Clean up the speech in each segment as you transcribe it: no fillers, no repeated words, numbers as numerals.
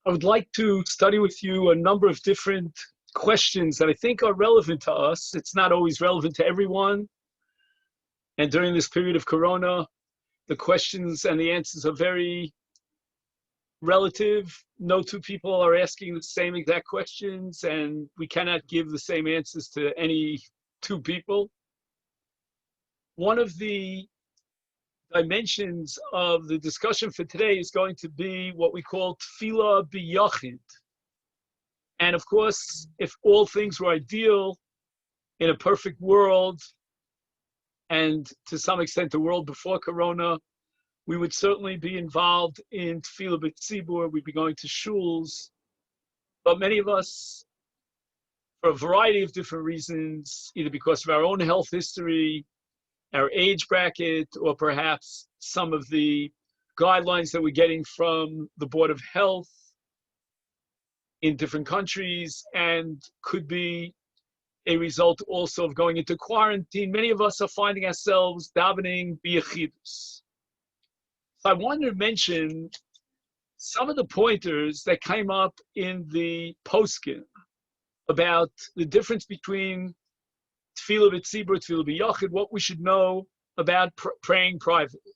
I would like to study with you a number of different questions that I think are relevant to us. It's not always relevant to everyone. And during this period of Corona, the questions and the answers are very relative. No two people are asking the same exact questions, and we cannot give the same answers to any two people. One of the dimensions of the discussion for today is going to be what we call tefillah biyachid. And of course, if all things were ideal in a perfect world, and to some extent the world before Corona, we would certainly be involved in tefillah b'tzibur. We'd be going to shuls. But many of us, for a variety of different reasons, either because of our own health history, our age bracket, or perhaps some of the guidelines that we're getting from the Board of Health in different countries, and could be a result also of going into quarantine. Many of us are finding ourselves davening biyachidos. So I wanted to mention some of the pointers that came up in the poskim about the difference between tefillah b'tzibur, tefillah b'yachid, what we should know about praying privately.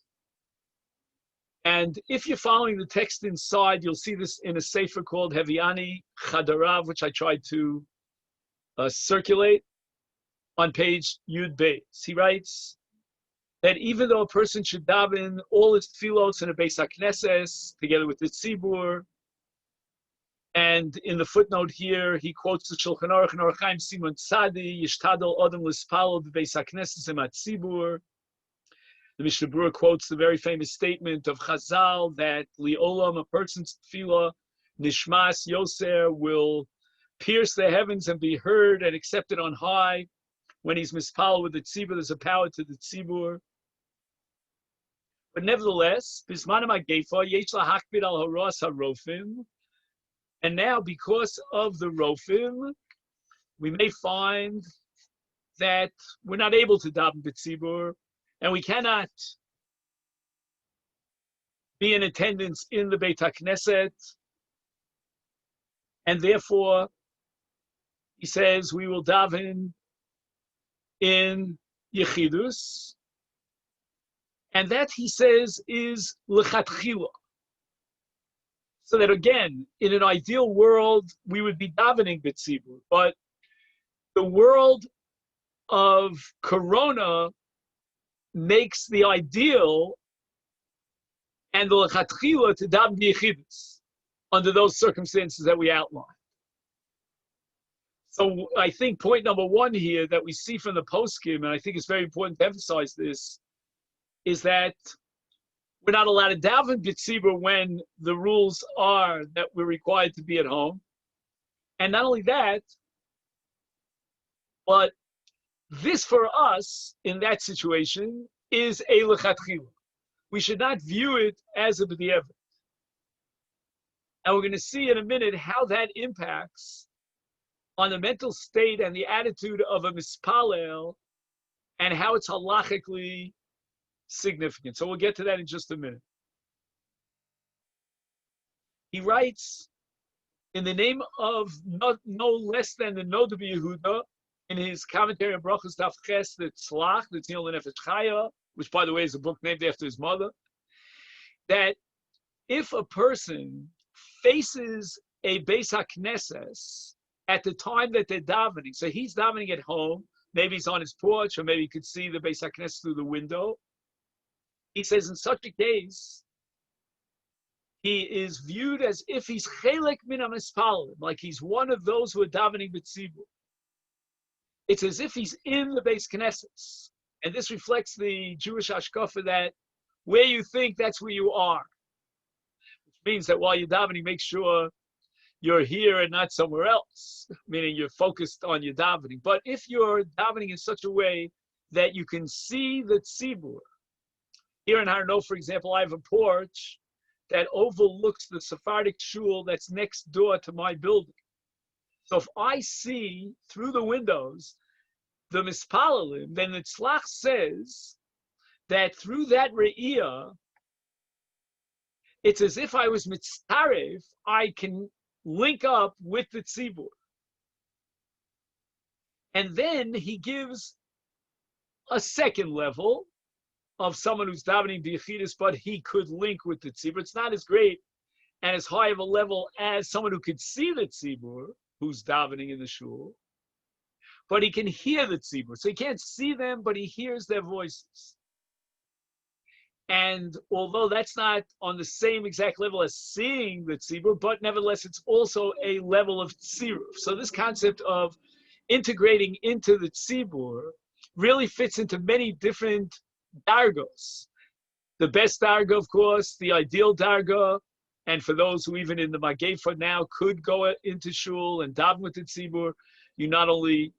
And if you're following the text inside, you'll see this in a sefer called Heviani Chadarav, which I tried to circulate on page Yud Beis. He writes that even though a person should daven all his tefillos in a Beis HaKnesses together with the tzibur, and in the footnote here, he quotes the Shulchan Aruch and Orach Chaim Simon Tzadi, Yishtadol Adam L'Spalo B'Beis HaKnesses Emat Tzibur. The Mishnah Berurah quotes the very famous statement of Chazal that Li'olam, a person's tefillah, Nishmas Yoser, will pierce the heavens and be heard and accepted on high. When he's mispal with the tzibur, there's a power to the tzibur. But nevertheless, Bismanim HaGeifa, Yesh LaHakpid Al Horas HaRofim. And now, because of the Rofim, we may find that we're not able to daven b'tzibur, and we cannot be in attendance in the Beit HaKnesset, and therefore, he says, we will daven in Yechidus, and that, he says, is lechatchila. So that again, in an ideal world, we would be davening b'tzibur, but the world of Corona makes the ideal and the lechatchila to daven b'yechidus under those circumstances that we outlined. So I think point number one here that we see from the poskim, and I think it's very important to emphasize this, is that we're not allowed to daven b'tzibur when the rules are that we're required to be at home. And not only that, but this for us in that situation is a lechatchila. We should not view it as a b'diavad. And we're going to see in a minute how that impacts on the mental state and the attitude of a mispalel and how it's halachically significant. So we'll get to that in just a minute. He writes, in the name of no less than the Noda B'Yehuda, in his commentary on Brachos Daf Ches, the Tzlach, the Tzniel Nefesh Chaya, which by the way is a book named after his mother, that if a person faces a Beis HaKnesses at the time that they're davening, so he's davening at home, maybe he's on his porch, or maybe he could see the Beis HaKnesses through the window. He says in such a case, he is viewed as if he's chelek min ha-mispalim, like he's one of those who are davening b'tzibur. It's as if he's in the Beis Knesses. And this reflects the Jewish hashkafa that where you think, that's where you are. Which means that while you're davening, make sure you're here and not somewhere else, meaning you're focused on your davening. But if you're davening in such a way that you can see the tzibur, here in Har No, for example, I have a porch that overlooks the Sephardic shul that's next door to my building. So if I see through the windows the mispalalim, then the tzlach says that through that re'iyah, It's as if I was mitzaref, I can link up with the tzibur. And then he gives a second level of someone who's davening bichidas, but he could link with the tzibur. It's not as great and as high of a level as someone who could see the tzibur, who's davening in the shul, but he can hear the tzibur. So he can't see them, but he hears their voices. And although that's not on the same exact level as seeing the tzibur, but nevertheless, it's also a level of tziruf. So this concept of integrating into the tzibur really fits into many different dargos. The best darga, of course, the ideal darga, and for those who even in the Magefa now could go into shul and daven with the tzibur, you not only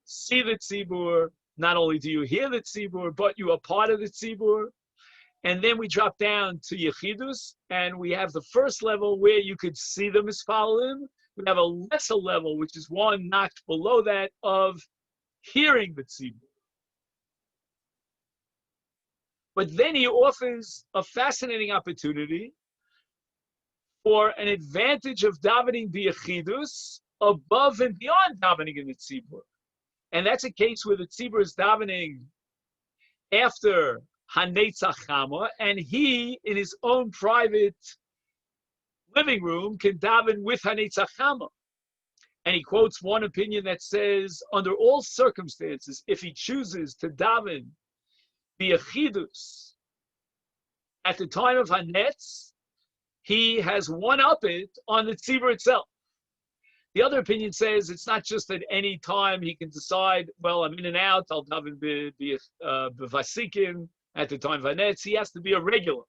see the tzibur, not only do you hear the tzibur, but you are part of the tzibur. And then we drop down to Yechidus, and we have the first level where you could see the Mispalim. We have a lesser level, which is one notch below that, of hearing the tzibur. But then he offers a fascinating opportunity for an advantage of davening b'yechidus above and beyond davening in the tzibur. And that's a case where the tzibur is davening after Hanetzach Chama, and he, in his own private living room, can daven with Hanetzach Chama. And he quotes one opinion that says, under all circumstances, if he chooses to daven b'yechidus at the time of Hanetz, he has one-up it on the tzibur itself. The other opinion says it's not just at any time he can decide, well, I'm in and out, I'll daven b'vasikim at the time of Hanetz. He has to be a regular.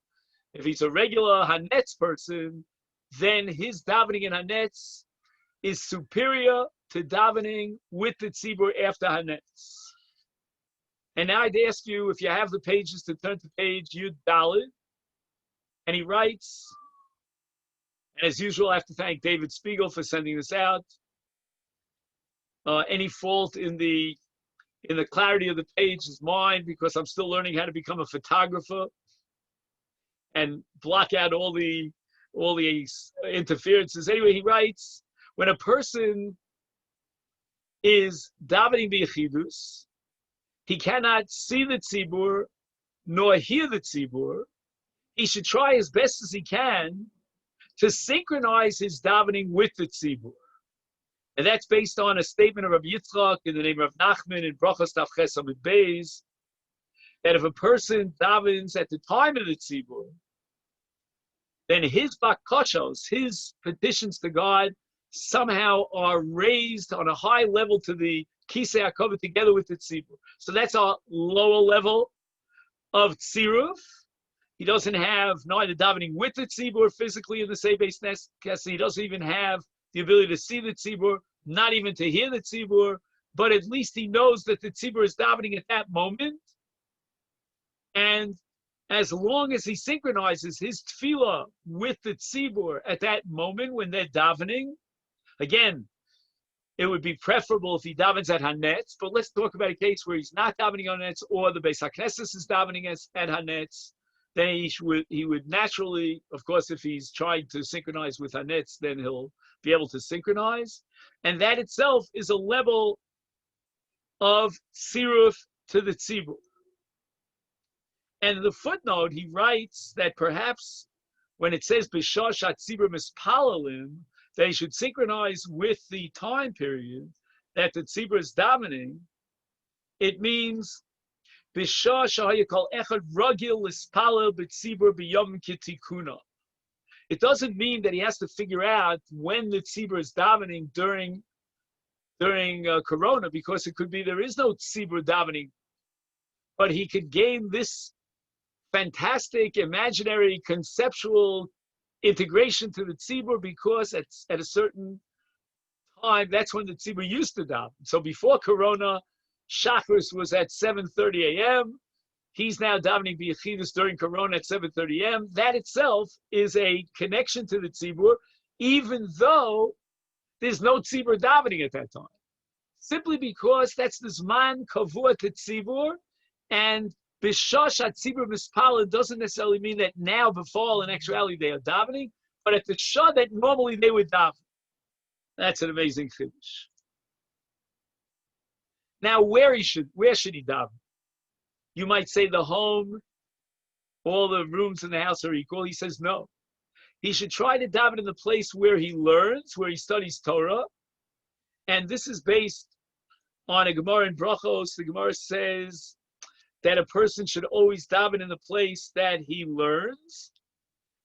If he's a regular Hanetz person, then his davening in Hanetz is superior to davening with the tzibur after Hanetz. And now I'd ask you, if you have the pages, to turn to page Yud Daled. And he writes, and as usual, I have to thank David Spiegel for sending this out. Any fault in the clarity of the page is mine, because I'm still learning how to become a photographer and block out all the interferences. Anyway, he writes, when a person is davening b'yechidus, he cannot see the tzibur nor hear the tzibur. He should try as best as he can to synchronize his davening with the tzibur. And that's based on a statement of Rabbi Yitzchak in the name of Nachman in Brachos Taf Ches Amud Beis, that if a person davens at the time of the tzibur, then his bakashos, his petitions to God, somehow are raised on a high level to the Kisei HaKavod together with the tzibur. So that's a lower level of tziruf. He doesn't have neither davening with the tzibur physically in the Sebeis Knesset. He doesn't even have the ability to see the tzibur, not even to hear the tzibur, but at least he knows that the tzibur is davening at that moment. And as long as he synchronizes his tefillah with the tzibur at that moment when they're davening, again, it would be preferable if he davens at Hanetz, but let's talk about a case where he's not davening on Hanetz, or the Beis HaKnesses is davening at Hanetz. Then he would naturally, of course, if he's trying to synchronize with Hanetz, then he'll be able to synchronize. And that itself is a level of tziruf to the tzibur. And in the footnote, he writes that perhaps when it says b'shah shatzibur mispalalim, they should synchronize with the time period that the tzibur is davening. It means b'shah shahayakol echad ragil lispalel b'tzibur b'yom kitikuna. It doesn't mean that he has to figure out when the tzibur is davening during Corona, because it could be there is no tzibur davening, but he could gain this fantastic, imaginary, conceptual integration to the tzibur, because at a certain time, that's when the tzibur used to daven. So before Corona, Shachris was at 7:30 a.m. He's now davening b'yechidus during Corona at 7:30 a.m. That itself is a connection to the tzibur, even though there's no tzibur davening at that time. Simply because that's the zman kavua to tzibur, and Bishash Hatzibur Mispala doesn't necessarily mean that now, before, in actuality, they are davening, but at the shah that normally they would daven. That's an amazing finish. Now, where should he daven? You might say the home, all the rooms in the house are equal. He says no. He should try to daven in the place where he learns, where he studies Torah. And this is based on a Gemara in Brachos. The Gemara says that a person should always daven in the place that he learns.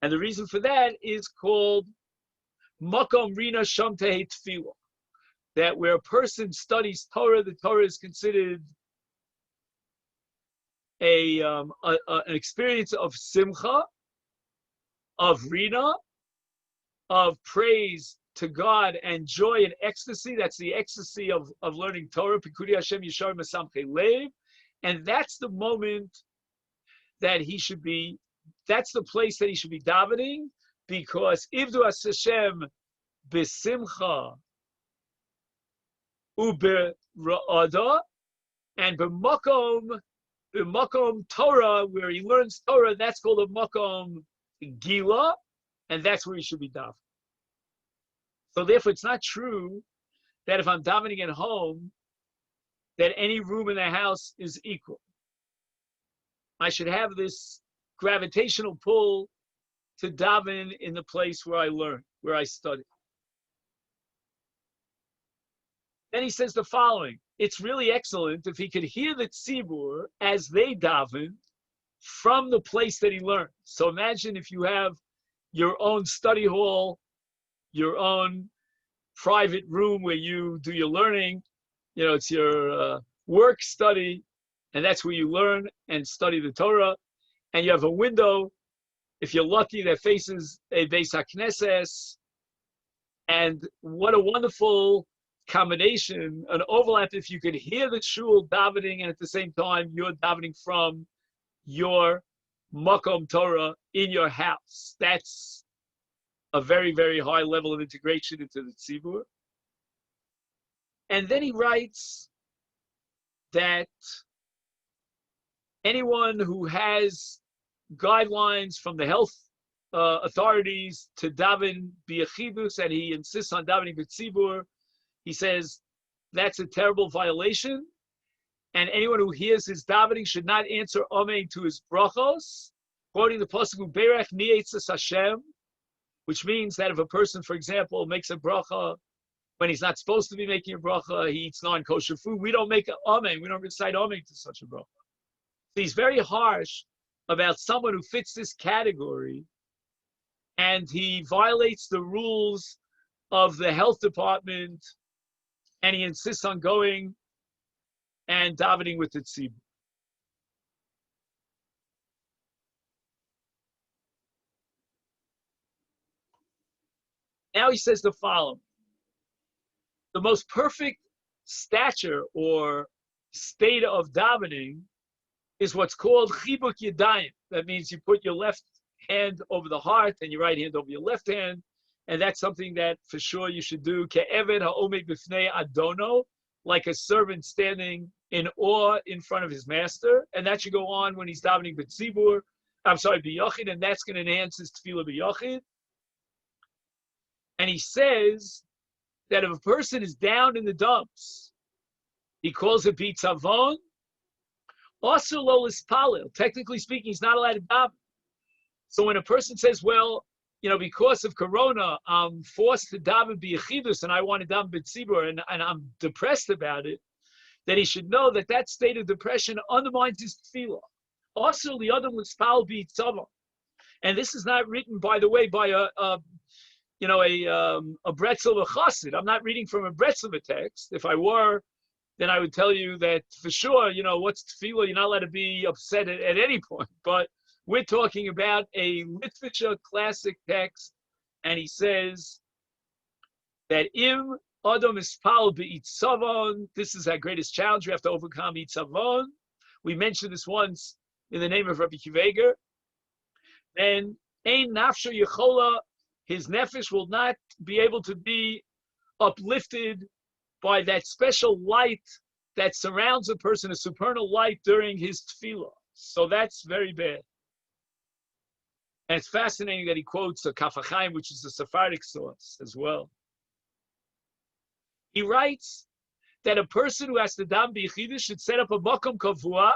And the reason for that is called Makom Rina Sham Tehei Tefillah. That where a person studies Torah, the Torah is considered an experience of simcha, of rina, of praise to God and joy and ecstasy. That's the ecstasy of learning Torah. Pikudi Hashem Yishar Mesamchei Lev. And that's the moment that he should be, that's the place that he should be davening, because Ivdu As Hashem B'simcha U'Bera'ada, and B'makom Torah, where he learns Torah, that's called a makom gila, and that's where he should be davening. So therefore, it's not true that if I'm davening at home, that any room in the house is equal. I should have this gravitational pull to daven in the place where I learn, where I study. Then he says the following: it's really excellent if he could hear the tzibur as they daven from the place that he learned. So imagine if you have your own study hall, your own private room where you do your learning. You know, it's your work study, and that's where you learn and study the Torah. And you have a window, if you're lucky, that faces a Beis HaKnesses. And what a wonderful combination, an overlap, if you could hear the shul davening and at the same time you're davening from your makom Torah in your house. That's a very, very high level of integration into the tzibur. And then he writes that anyone who has guidelines from the health authorities to daven biachidus, and he insists on davening b'tzibur, he says that's a terrible violation, and anyone who hears his davening should not answer amen to his brachos, quoting the pasuk Berach Ni'etzes Hashem, which means that if a person, for example, makes a bracha when he's not supposed to be making a bracha, he eats non-kosher food, we don't make an amen, we don't recite amen to such a bracha. So he's very harsh about someone who fits this category, and he violates the rules of the health department, and he insists on going and davening with the tzibur. Now he says the following: the most perfect stature or state of davening is what's called chibuk yadayim. That means you put your left hand over the heart and your right hand over your left hand, and that's something that for sure you should do. Ke'eved ha'omed b'fnei adono, like a servant standing in awe in front of his master, and that should go on when he's davening b'tzibur. I'm sorry, b'yachid, and that's going to enhance his tefillah b'yachid. And he says that if a person is down in the dumps, he calls it bitzavon. Also, lo lispalil. Technically speaking, he's not allowed to daven. So when a person says, well, you know, because of Corona, I'm forced to daven b'yechidus and I want to daven b'tzibur, and I'm depressed about it, that he should know that that state of depression undermines his tefillah. Also, li'adam lispal b'itzavon. And this is not written, by the way, by a Bretzler chassid. I'm not reading from a Bretzler text. If I were, then I would tell you that for sure, you know, what's tefillah, you're not allowed to be upset at any point. But we're talking about a literature classic text, and he says that im adam ispal b'itzavon, this is our greatest challenge. We have to overcome itzavon. We mentioned this once in the name of Rabbi Kiveger. Then ein nafsho yechola, his nefesh will not be able to be uplifted by that special light that surrounds a person, a supernal light during his tefillah. So that's very bad. And it's fascinating that he quotes a Kaf HaChaim, which is a Sephardic source as well. He writes that a person who has to daven bichidah should set up a makom kavua,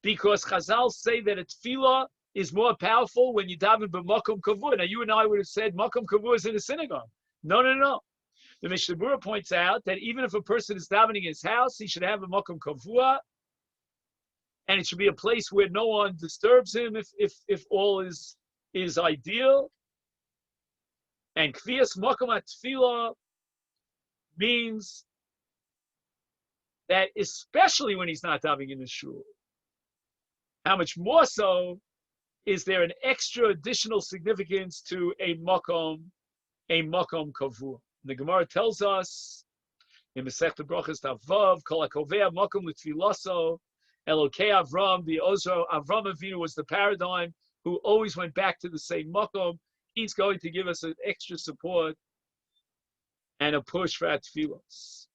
because Chazal say that a tefillah is more powerful when you daven b'makom kavua. Now, you and I would have said makom kavua is in a synagogue. No, no, no. The Mishnah Berurah points out that even if a person is davening in his house, he should have a makom kavua, and it should be a place where no one disturbs him if all is ideal. And kvias makom at-tefillah means that especially when he's not davening in the shul, how much more so is there an extra additional significance to a makom kavua. The Gemara tells us in Sep't Brachos Tavav, Kol HaKovea makom l'tfilaso, Elokei Avram, the Ozro, Avram Avinu was the paradigm who always went back to the same makom. He's going to give us an extra support and a push for our tefillos.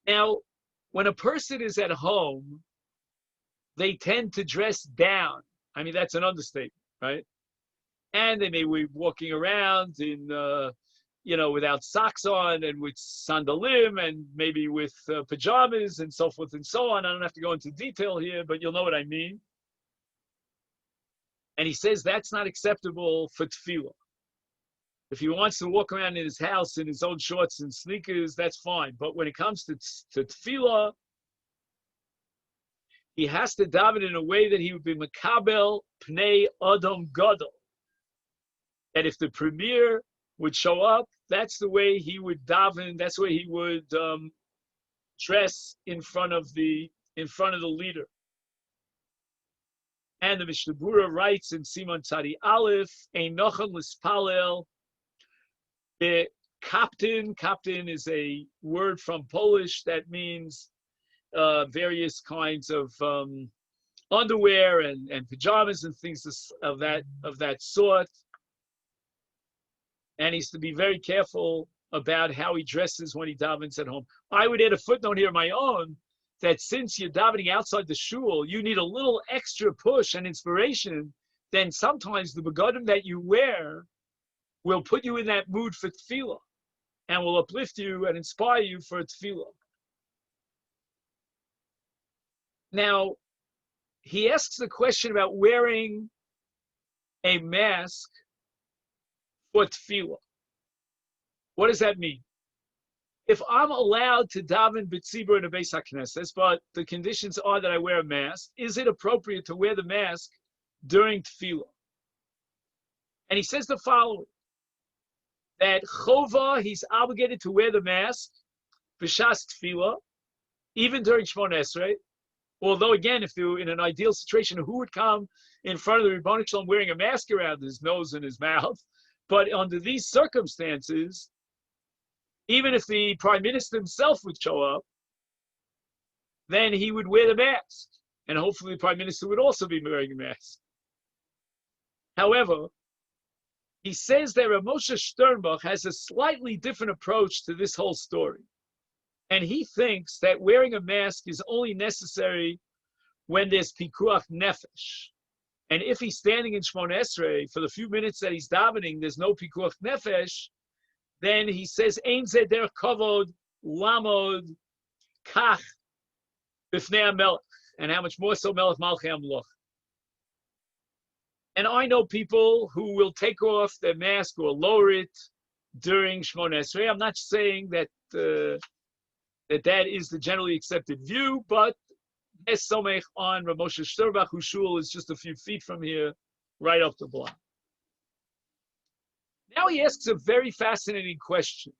Now, when a person is at home, they tend to dress down. I mean, that's an understatement, right? And they may be walking around in, without socks on and with sandalim and maybe with pajamas and so forth and so on. I don't have to go into detail here, but you'll know what I mean. And he says that's not acceptable for tefillah. If he wants to walk around in his house in his own shorts and sneakers, that's fine. But when it comes to tefillah, he has to daven in a way that he would be makabel pnei adam gadol. And if the premier would show up, that's the way he would daven. That's the way he would dress in front of the leader. And the Mishnah Berurah writes in Simon Tzadi Aleph, Ein nochon lispalel. The kaptin is a word from Polish that means various kinds of underwear and pajamas and things of that sort. And he's to be very careful about how he dresses when he davens at home. I would add a footnote here of my own, that since you're davening outside the shul, you need a little extra push and inspiration. Then sometimes the begadim that you wear will put you in that mood for tefillah and will uplift you and inspire you for tefillah. Now, he asks the question about wearing a mask for tefillah. What does that mean? If I'm allowed to daven b'tzibur in a Beis HaKnesses, but the conditions are that I wear a mask, is it appropriate to wear the mask during tefillah? And he says the following, that chova, he's obligated to wear the mask, b'shas tefillah, even during Shmona Esrei. Although, again, if you're in an ideal situation, who would come in front of the Rebbeinu Shalom wearing a mask around his nose and his mouth? But under these circumstances, even if the prime minister himself would show up, then he would wear the mask. And hopefully the prime minister would also be wearing a mask. However, he says that Rav Moshe Sternbach has a slightly different approach to this whole story. And he thinks that wearing a mask is only necessary when there's pikuach nefesh. And if he's standing in Shmona Esrei for the few minutes that he's davening, there's no pikuach nefesh, then he says, Ein zeh derech kavod lamod kach b'fnei hamelech. And how much more so melech malchei hamloch. And I know people who will take off their mask or lower it during Shmona Esrei. I'm not saying that that is the generally accepted view, but es somech on Rav Moshe Sternbach, whose shul is just a few feet from here, right up the block. Now he asks a very fascinating question.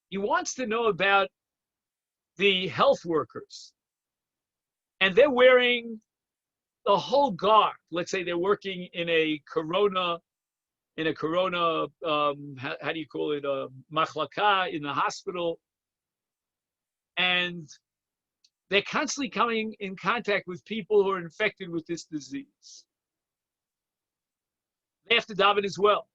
He wants to know about the health workers. And they're wearing the whole garb. Let's say they're working in a corona, how do you call it, machlaka, in the hospital. And they're constantly coming in contact with people who are infected with this disease. They have to daven as well.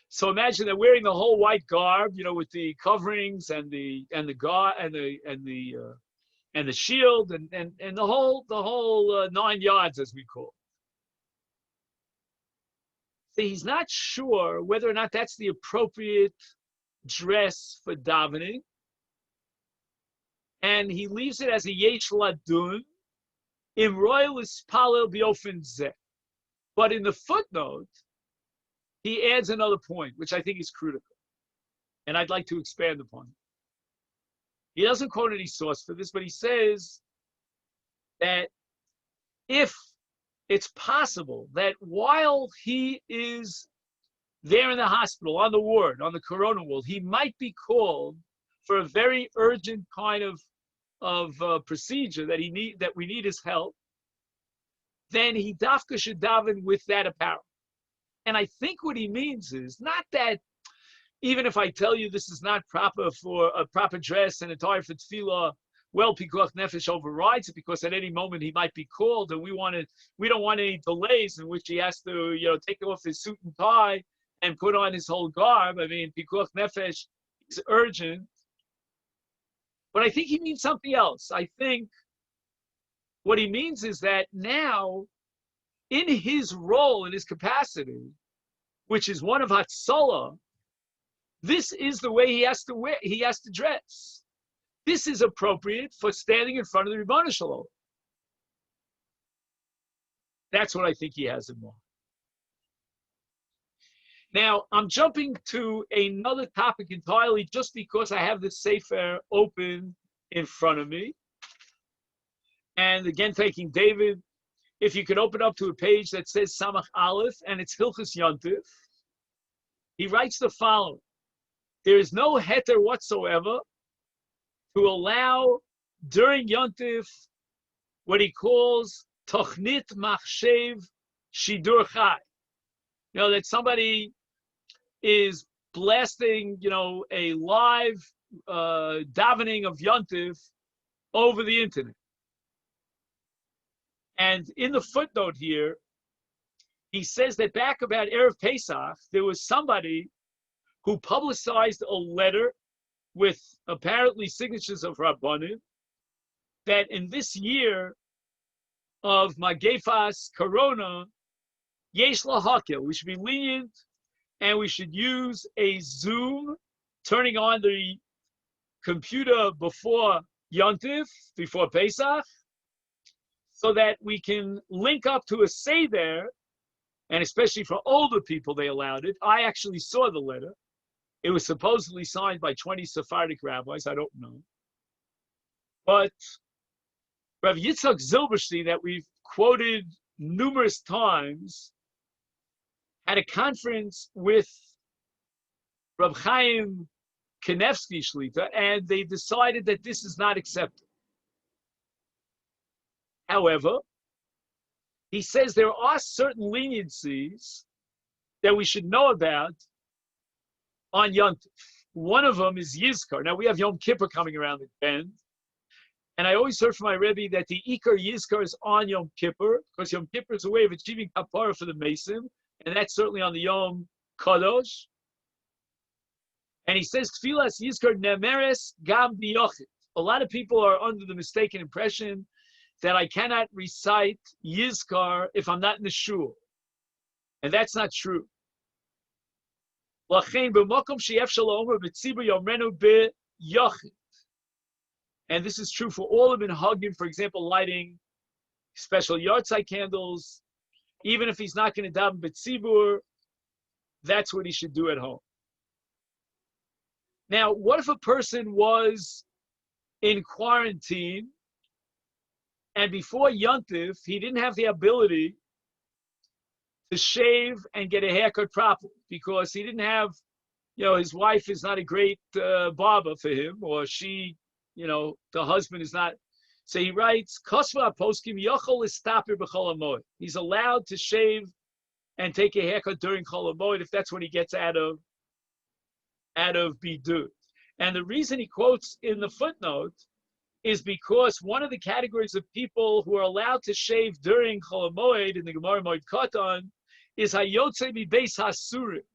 So imagine they're wearing the whole white garb, with the coverings and the and the shield and the whole 9 yards, as we call it. So he's not sure whether or not that's the appropriate dress for davening, and he leaves it as a yesh ladun im royal ispalel biofen zeh. But in the footnote, he adds another point, which I think is critical, and I'd like to expand upon it. He doesn't quote any source for this, but he says that if it's possible that while he is there in the hospital, on the ward, on the corona ward, he might be called for a very urgent kind of procedure that we need his help, then he dafka should daven with that apparel. And I think what he means is not that even if I tell you this is not proper for a proper dress and attire for tefillah, well, pikuach nefesh overrides it, because at any moment he might be called, and we don't want any delays in which he has to, take off his suit and tie and put on his whole garb. I mean, pikuach nefesh is urgent. But I think he means something else. I think what he means is that now, in his role, in his capacity, which is one of Hatzalah, this is the way he has to wear, he has to dress. This is appropriate for standing in front of the Rebbeinu Shalom. That's what I think he has in mind. Now, I'm jumping to another topic entirely just because I have the Sefer open in front of me. And again, thanking David, if you could open up to a page that says Samach Aleph, and it's Hilchus Yontif, he writes the following: there is no heter whatsoever to allow during Yontif what he calls Tochnit Machshev Shidur Chai. That somebody is blasting, a live davening of Yontif over the internet. And in the footnote here, he says that back about Erev Pesach, there was somebody who publicized a letter with apparently signatures of Rabbanim that in this year of Magefas Corona, Yesh Lahakel, we should be lenient and we should use a Zoom, turning on the computer before Yontif, before Pesach, so that we can link up to a Seder, and especially for older people, they allowed it. I actually saw the letter. It was supposedly signed by 20 Sephardic rabbis. I don't know. But Rav Yitzchak Zilberstein, that we've quoted numerous times, had a conference with Rav Chaim Kanevsky Shlita, and they decided that this is not accepted. However, he says there are certain leniencies that we should know about on Yontif. One of them is Yizkar. Now, we have Yom Kippur coming around the bend, and I always heard from my Rebbe that the Ikar Yizkar is on Yom Kippur, because Yom Kippur is a way of achieving kapara for the Mason, and that's certainly on the Yom Kadosh. And he says, Tfilas Yizkar Nemeres Gam Biyochit. A lot of people are under the mistaken impression that I cannot recite Yizkar if I'm not in the shul. And that's not true. And this is true for all of minhagim, for example, lighting special yahrzeit candles. Even if he's not going to daven b'tzibur, that's what he should do at home. Now, what if a person was in quarantine and before Yontif, he didn't have the ability to shave and get a haircut properly because he didn't have, his wife is not a great barber for him, or she, the husband is not. So he writes, Kosva poskim yochol istaper b'chol HaMoed. He's allowed to shave and take a haircut during Chol HaMoed if that's what he gets out of bidud. And the reason he quotes in the footnote is because one of the categories of people who are allowed to shave during Chol HaMoed in the Gemara Moed Katan is hayotze mibeis hasurim,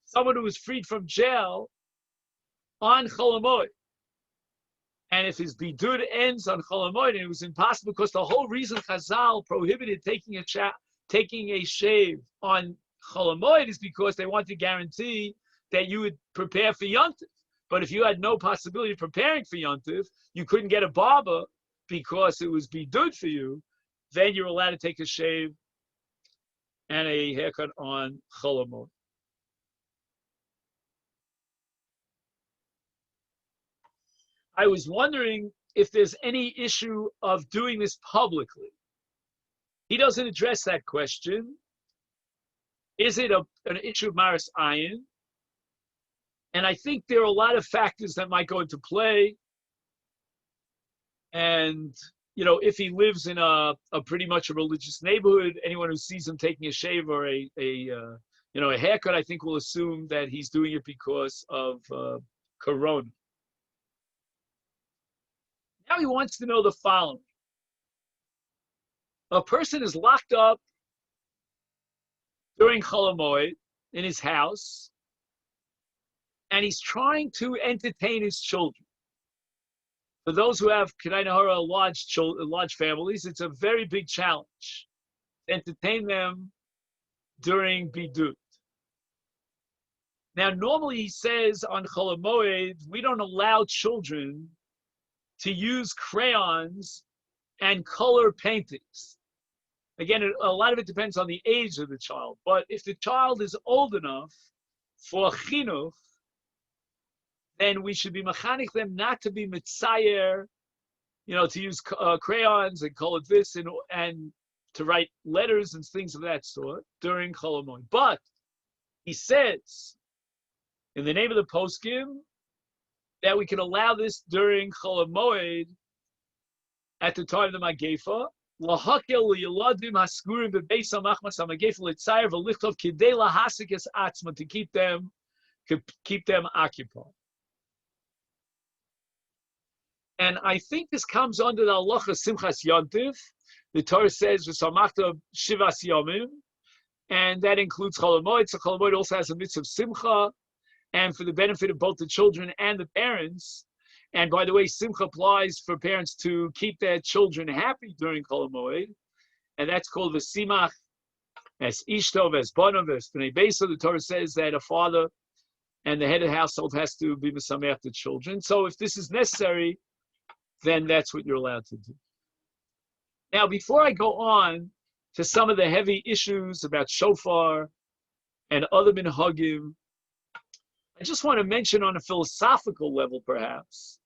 someone who was freed from jail on Chol HaMoed. And if his bidud ends on Chol HaMoed, and it was impossible because the whole reason Chazal prohibited taking a shave on Chol HaMoed is because they want to guarantee that you would prepare for Yontif. But if you had no possibility of preparing for Yontif, you couldn't get a barber because it was bidud for you, then you're allowed to take a shave and a haircut on Chol HaMoed. I was wondering if there's any issue of doing this publicly. He doesn't address that question. Is it an issue of Maris Ayin? And I think there are a lot of factors that might go into play. And, if he lives in a pretty much a religious neighborhood, anyone who sees him taking a shave or a haircut, I think will assume that he's doing it because of Corona. Now he wants to know the following. A person is locked up during Chol HaMoed in his house, and he's trying to entertain his children. For those who have Kedai Nahara large families, it's a very big challenge to entertain them during Bidut. Now, normally he says on Chol HaMoed, we don't allow children to use crayons and color paintings. Again, a lot of it depends on the age of the child. But if the child is old enough for chinuch, then we should be mechanik them not to be mitzayer, to use crayons and color this and to write letters and things of that sort during Chol HaMoed. But he says, in the name of the poskim, that we can allow this during Chol HaMoed at the time of the Magefa. Lahakel liyaladim haskurim bebeis hamachmas hamagefa litzayer v'lichtov kidei lahasik es atzma, to keep them occupied. And I think this comes under the halacha Simchas Yontif. The Torah says v'samachta shivas yomim, and that includes Chol HaMoed. So Chol HaMoed also has a mitzvah of simcha, and for the benefit of both the children and the parents. And by the way, simcha applies for parents to keep their children happy during Chol HaMoed, and that's called v'simach as ishtov, as banov, as b'nei beisa. The Torah says that a father and the head of the household has to be mesameach the children. So if this is necessary, then that's what you're allowed to do. Now, before I go on to some of the heavy issues about shofar and other minhagim, I just want to mention on a philosophical level, perhaps,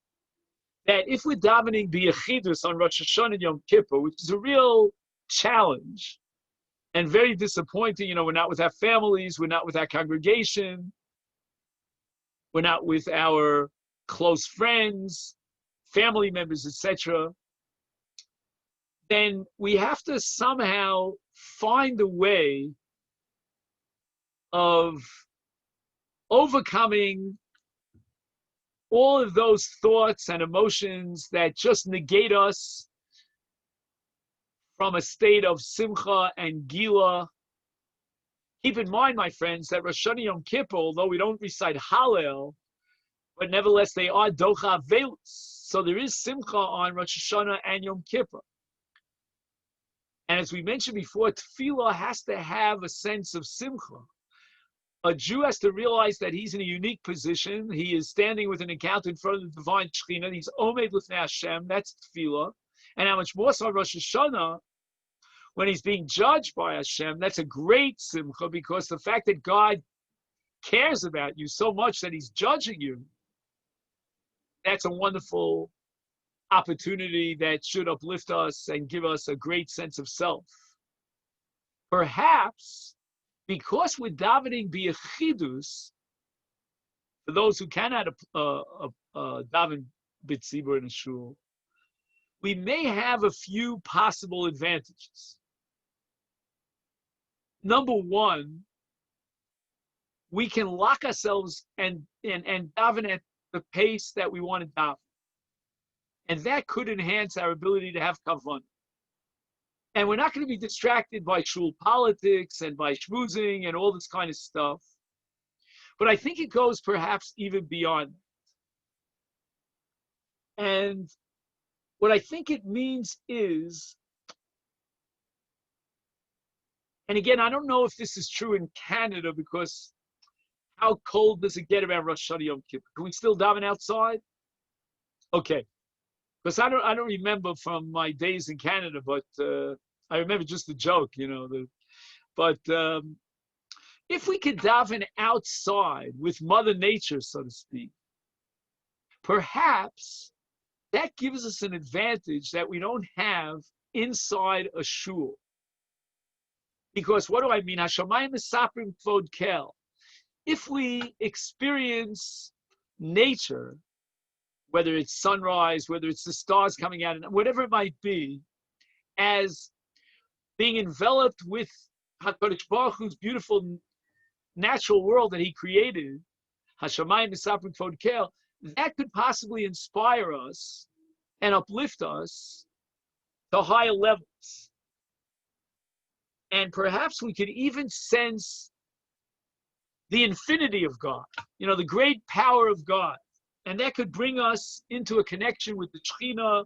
that if we're davening biyachidos on Rosh Hashanah and Yom Kippur, which is a real challenge and very disappointing, we're not with our families, we're not with our congregation, we're not with our close friends, family members, etc., then we have to somehow find a way of overcoming all of those thoughts and emotions that just negate us from a state of simcha and gila. Keep in mind, my friends, that Rosh Hashanah Yom Kippur, although we don't recite Hallel, but nevertheless they are docha velus. So there is simcha on Rosh Hashanah and Yom Kippur. And as we mentioned before, tefillah has to have a sense of simcha. A Jew has to realize that he's in a unique position. He is standing with an account in front of the divine Shekhinah. He's omed lifnei Hashem. That's tefillah. And how much more so on Rosh Hashanah, when he's being judged by Hashem, that's a great simcha, because the fact that God cares about you so much that he's judging you, that's a wonderful opportunity that should uplift us and give us a great sense of self. Perhaps because we're davening biyachidos, for those who cannot daven b'tzibur in a shul, we may have a few possible advantages. Number one, we can lock ourselves and daven at the pace that we want to daven. And that could enhance our ability to have kavanah. And we're not going to be distracted by shul politics and by schmoozing and all this kind of stuff. But I think it goes perhaps even beyond that. And what I think it means is, and again, I don't know if this is true in Canada, because how cold does it get around Rosh Hashanah Yom Kippur? Can we still daven outside? Okay. Because I don't remember from my days in Canada, but I remember just the joke, but if we could daven outside with Mother Nature, so to speak, perhaps that gives us an advantage that we don't have inside a shul. Because what do I mean? Hashamayim mesaprim kvod kel. If we experience nature, whether it's sunrise, whether it's the stars coming out, and whatever it might be, as being enveloped with HaKadosh Baruch Hu's beautiful natural world that he created, Hashamayim mesaprim kvod kel, that could possibly inspire us and uplift us to higher levels. And perhaps we could even sense the infinity of God, the great power of God. And that could bring us into a connection with the Shekhinah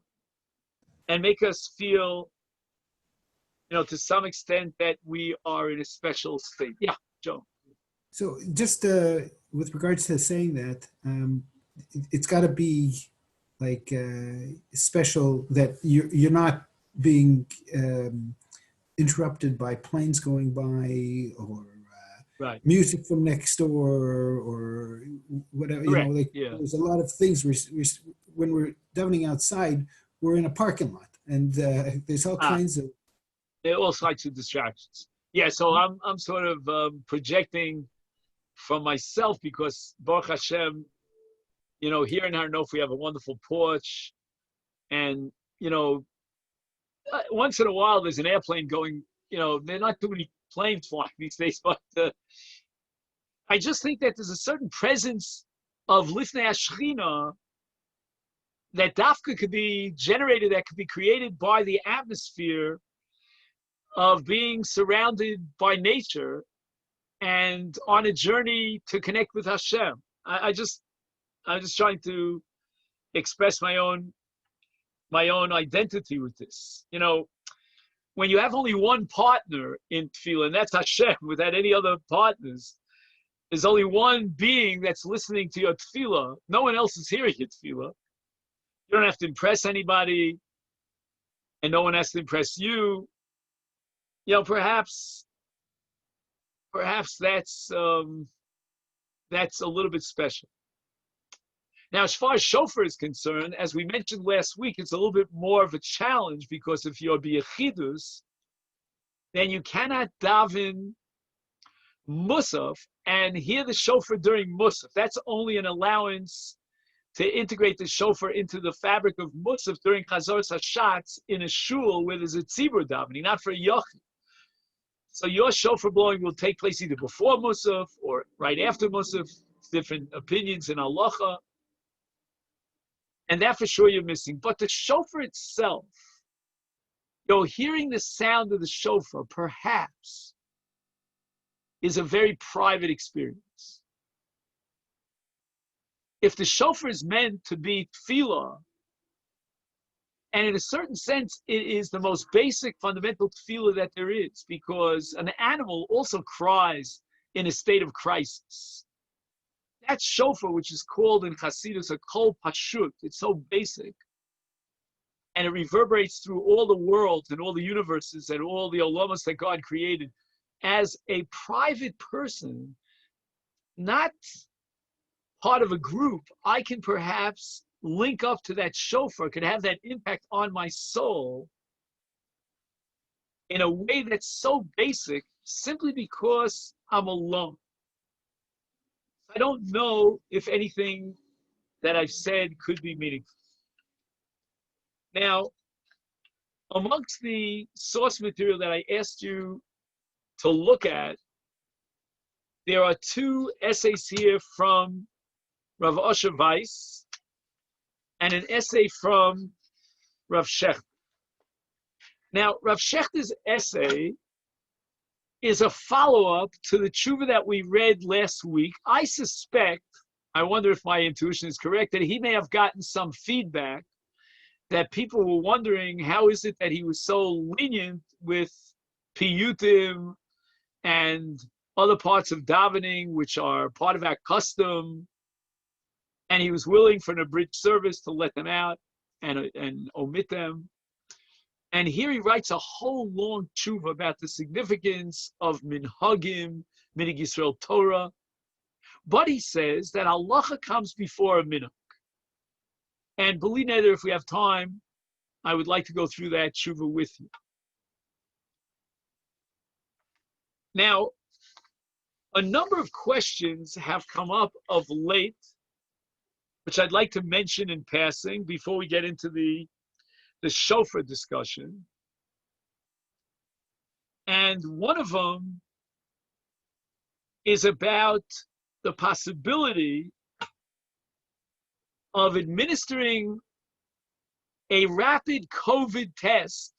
and make us feel, to some extent that we are in a special state. Yeah, Joe. So just with regards to saying that, it's got to be like special that you're not being interrupted by planes going by or right. music from next door or whatever. Correct. There's a lot of things when we're davening outside, we're in a parking lot, and there's all kinds of. There are all sorts of distractions. Yeah, so I'm sort of projecting from myself, because Baruch Hashem, here in Har Nof we have a wonderful porch, and once in a while there's an airplane going. There are not too many planes flying these days, but I just think that there's a certain presence of Lifnei HaShechina that dafka could be generated, that could be created by the atmosphere of being surrounded by nature and on a journey to connect with Hashem. I'm just trying to express my own identity with this. When you have only one partner in tefillah, and that's Hashem, without any other partners, there's only one being that's listening to your tefillah. No one else is hearing your tefillah. You don't have to impress anybody, and no one has to impress you. Perhaps that's a little bit special. Now, as far as Shofar is concerned, as we mentioned last week, it's a little bit more of a challenge, because if you're biachidus, then you cannot daven Musaf and hear the Shofar during Musaf. That's only an allowance to integrate the Shofar into the fabric of Musaf during Chazoros HaShatz in a shul where there's a tzibur davening, not for a yochid. So your Shofar blowing will take place either before Musaf or right after Musaf. Different opinions in halacha. And that for sure you're missing. But the Shofar itself, hearing the sound of the Shofar perhaps is a very private experience. If the Shofar is meant to be tefillah, and in a certain sense, it is the most basic, fundamental tefillah that there is, because an animal also cries in a state of crisis. That shofar, which is called in Hasidus a kol pashut, it's so basic, and it reverberates through all the worlds and all the universes and all the olamos that God created. As a private person, not part of a group, I can perhaps link up to that shofar, can have that impact on my soul in a way that's so basic, simply because I'm alone. I don't know if anything that I've said could be meaningful. Now, amongst the source material that I asked you to look at, there are two essays here from Rav Osher Weiss and an essay from Rav Shecht. Now, Rav Shechter's essay is a follow-up to the tshuva that we read last week. I suspect I wonder if my intuition is correct, that he may have gotten some feedback that people were wondering how is it that he was so lenient with piyutim and other parts of davening, which are part of our custom, and he was willing for an abridged service to let them out and omit them. And here he writes a whole long tshuva about the significance of minhagim, minig Yisrael Torah. But he says that halacha comes before a minhag. And believe me, if we have time, I would like to go through that tshuva with you. Now, a number of questions have come up of late, which I'd like to mention in passing before we get into the Shofar discussion. And one of them is about the possibility of administering a rapid COVID test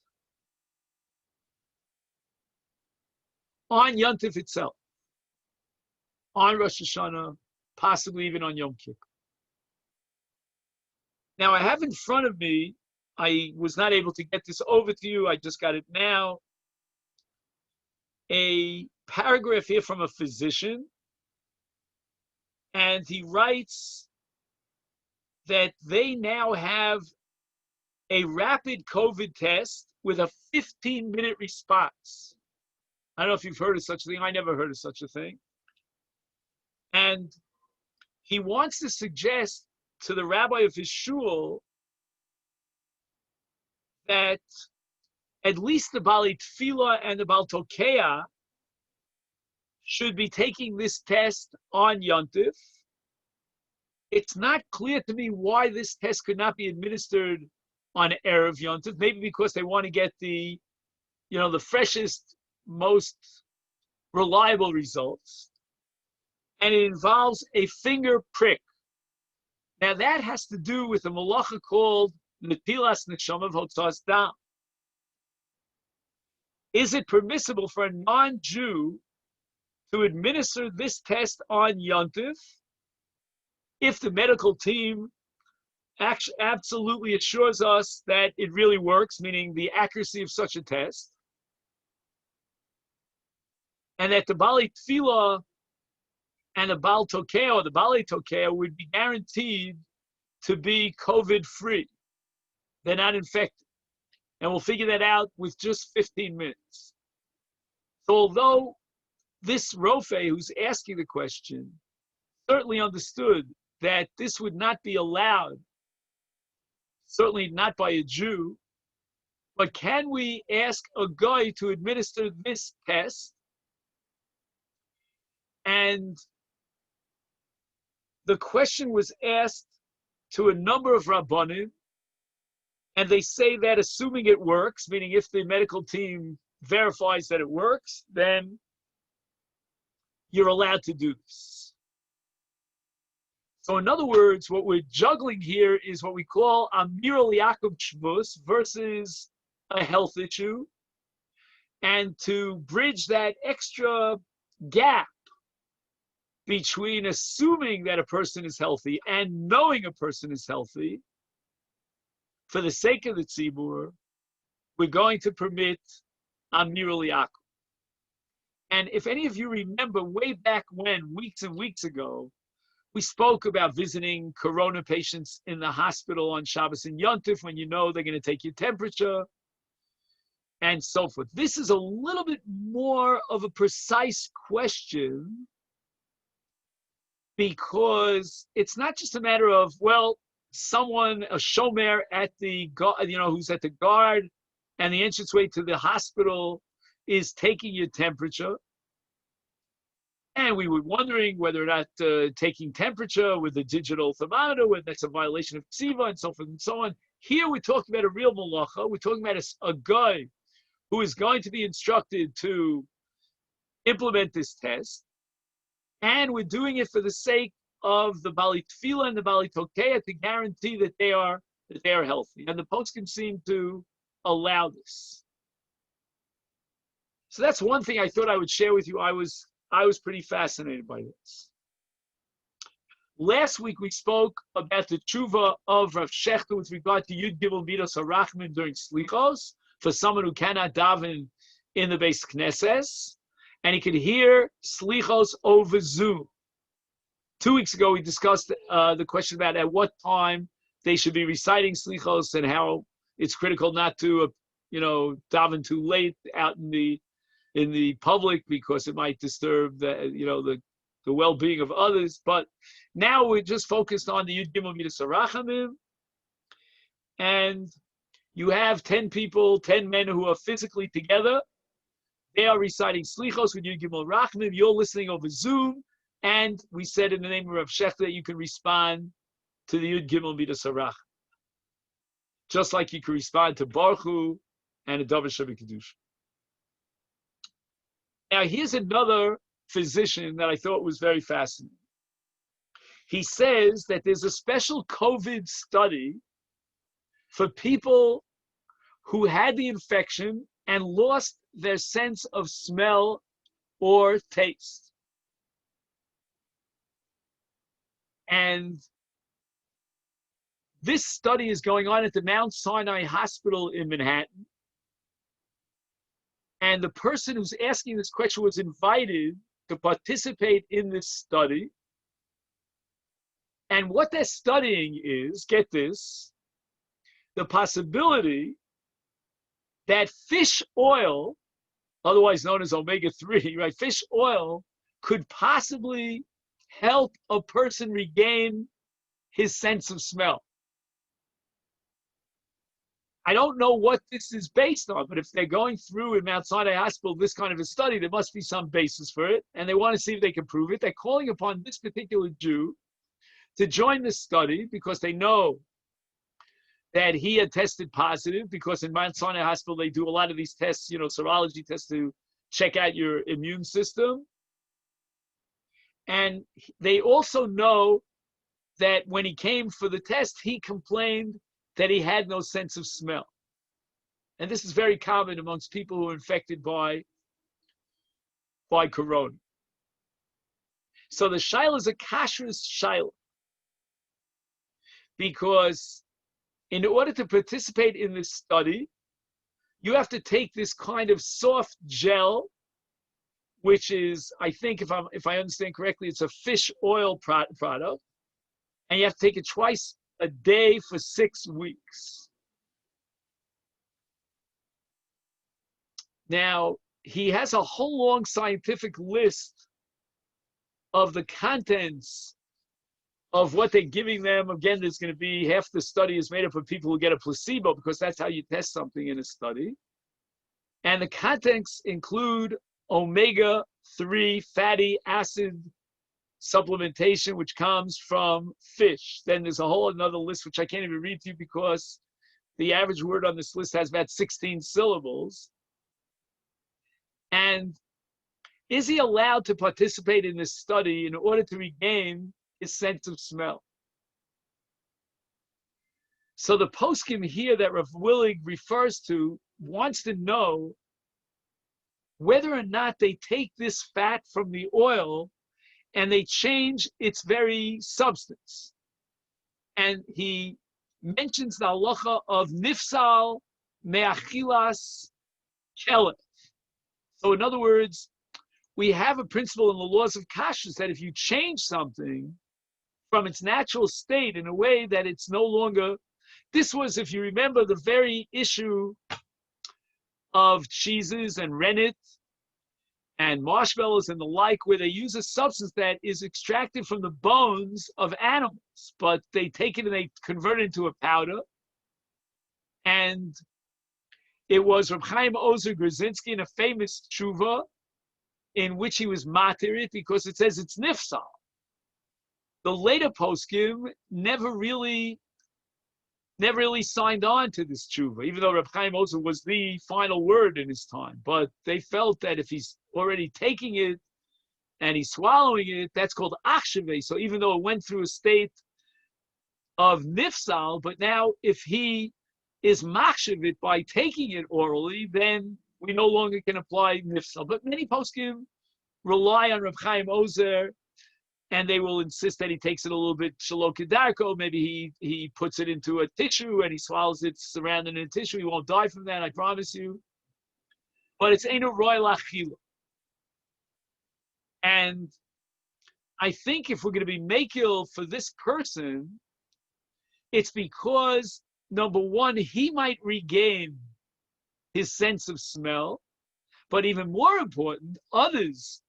on Yontif itself, on Rosh Hashanah, possibly even on Yom Kippur. Now, I have in front of me, I was not able to get this over to you, I just got it now, a paragraph here from a physician, and he writes that they now have a rapid COVID test with a 15-minute response. I don't know if you've heard of such a thing. I never heard of such a thing. And he wants to suggest to the rabbi of his shul that at least the Bali Tefillah and the Baal Tokeah should be taking this test on Yontif. It's not clear to me why this test could not be administered on Erev Yontif. Maybe because they want to get the freshest, most reliable results. And it involves a finger prick. Now that has to do with a malacha called Netilas Neshama V'Hotzas Dam. Is it permissible for a non-Jew to administer this test on Yontif if the medical team absolutely assures us that it really works, meaning the accuracy of such a test, and that the Bali Tefillah and the Baal Tokeah or the Bali Tokeah would be guaranteed to be COVID-free. They're not infected. And we'll figure that out with just 15 minutes. So although this Rofe who's asking the question certainly understood that this would not be allowed, certainly not by a Jew, but can we ask a guy to administer this test? And the question was asked to a number of Rabbanim, and they say that assuming it works, meaning if the medical team verifies that it works, then you're allowed to do this. So in other words, what we're juggling here is what we call Amir Yaakov Shvus versus a health issue. And to bridge that extra gap between assuming that a person is healthy and knowing a person is healthy, for the sake of the tzibur, we're going to permit Amir Yaakov. And if any of you remember way back when, weeks and weeks ago, we spoke about visiting corona patients in the hospital on Shabbos and Yontif when you know they're going to take your temperature and so forth. This is a little bit more of a precise question because it's not just a matter of, well, someone, a shomer at the, who's at the guard and the entranceway to the hospital is taking your temperature. And we were wondering whether or not taking temperature with a digital thermometer, whether that's a violation of ksiva and so forth and so on. Here we're talking about a real malacha. We're talking about a guy who is going to be instructed to implement this test. And we're doing it for the sake of the Bali Tefillah and the Bali Tokeah to guarantee that they are healthy. And the poskim seem to allow this. So that's one thing I thought I would share with you. I was pretty fascinated by this. Last week we spoke about the tshuva of Rav Shechter with regard to Yud Gimel Midos HaRachmim during Slichos, for someone who cannot daven in the Beis Knesses, and he could hear Slichos over Zoom. 2 weeks ago we discussed the question about at what time they should be reciting Slichos and how it's critical not to, daven too late out in the public because it might disturb the well-being of others. But now we're just focused on the Yud Gimel Midos HaRachamim, and you have 10 people, 10 men who are physically together. They are reciting Slichos with Yud Gimel Rachamim. You're listening over Zoom, and we said in the name of Rav Shechter that you can respond to the Yud Gimel Midos HaRachamim, just like you can respond to Baruch Hu and a Davar Shebekiddush. Now, here's another physician that I thought was very fascinating. He says that there's a special COVID study for people who had the infection and lost their sense of smell or taste. And this study is going on at the Mount Sinai Hospital in Manhattan. And the person who's asking this question was invited to participate in this study. And what they're studying is, get this, the possibility that fish oil, otherwise known as omega-3, right? Fish oil could possibly help a person regain his sense of smell. I don't know what this is based on, but if they're going through in Mount Sinai Hospital this kind of a study, there must be some basis for it, and they want to see if they can prove it. They're calling upon this particular Jew to join this study because they know that he had tested positive, because in Mount Sinai Hospital they do a lot of these tests, serology tests to check out your immune system. And they also know that when he came for the test, he complained that he had no sense of smell. And this is very common amongst people who are infected by corona. So the shaila is a kashrus shaila, because in order to participate in this study, you have to take this kind of soft gel, which is, I think, if I understand correctly, it's a fish oil product, and you have to take it twice a day for 6 weeks. Now, he has a whole long scientific list of the contents of what they're giving them. Again, there's going to be half the study is made up of people who get a placebo, because that's how you test something in a study. And the contents include omega-3 fatty acid supplementation, which comes from fish. Then there's a whole another list, which I can't even read to you because the average word on this list has about 16 syllables. And is he allowed to participate in this study in order to regain his sense of smell? So the poskim here that Rav Willig refers to wants to know whether or not they take this fat from the oil and they change its very substance. And he mentions the halacha of nifsal me'achilas kelef. So in other words, we have a principle in the laws of kashrus that if you change something from its natural state in a way that it's no longer, this was, if you remember, the very issue of cheeses and rennet and marshmallows and the like, where they use a substance that is extracted from the bones of animals, but they take it and they convert it into a powder. And it was Reb Chaim Ozer Grzinski in a famous tshuva in which he was matir it because it says it's nifsal. The later poskim never really signed on to this tshuva, even though Reb Chaim Ozer was the final word in his time. But they felt that if he's already taking it and he's swallowing it, that's called achshave. So even though it went through a state of nifsal, but now if he is machshav it by taking it orally, then we no longer can apply nifsal. But many poskim rely on Reb Chaim Ozer and they will insist that he takes it a little bit shelo kedarko. Maybe he puts it into a tissue and he swallows it surrounded in a tissue. He won't die from that, I promise you. But it's einu roy lachila. And I think if we're going to be makil for this person, it's because, number one, he might regain his sense of smell, but even more important, others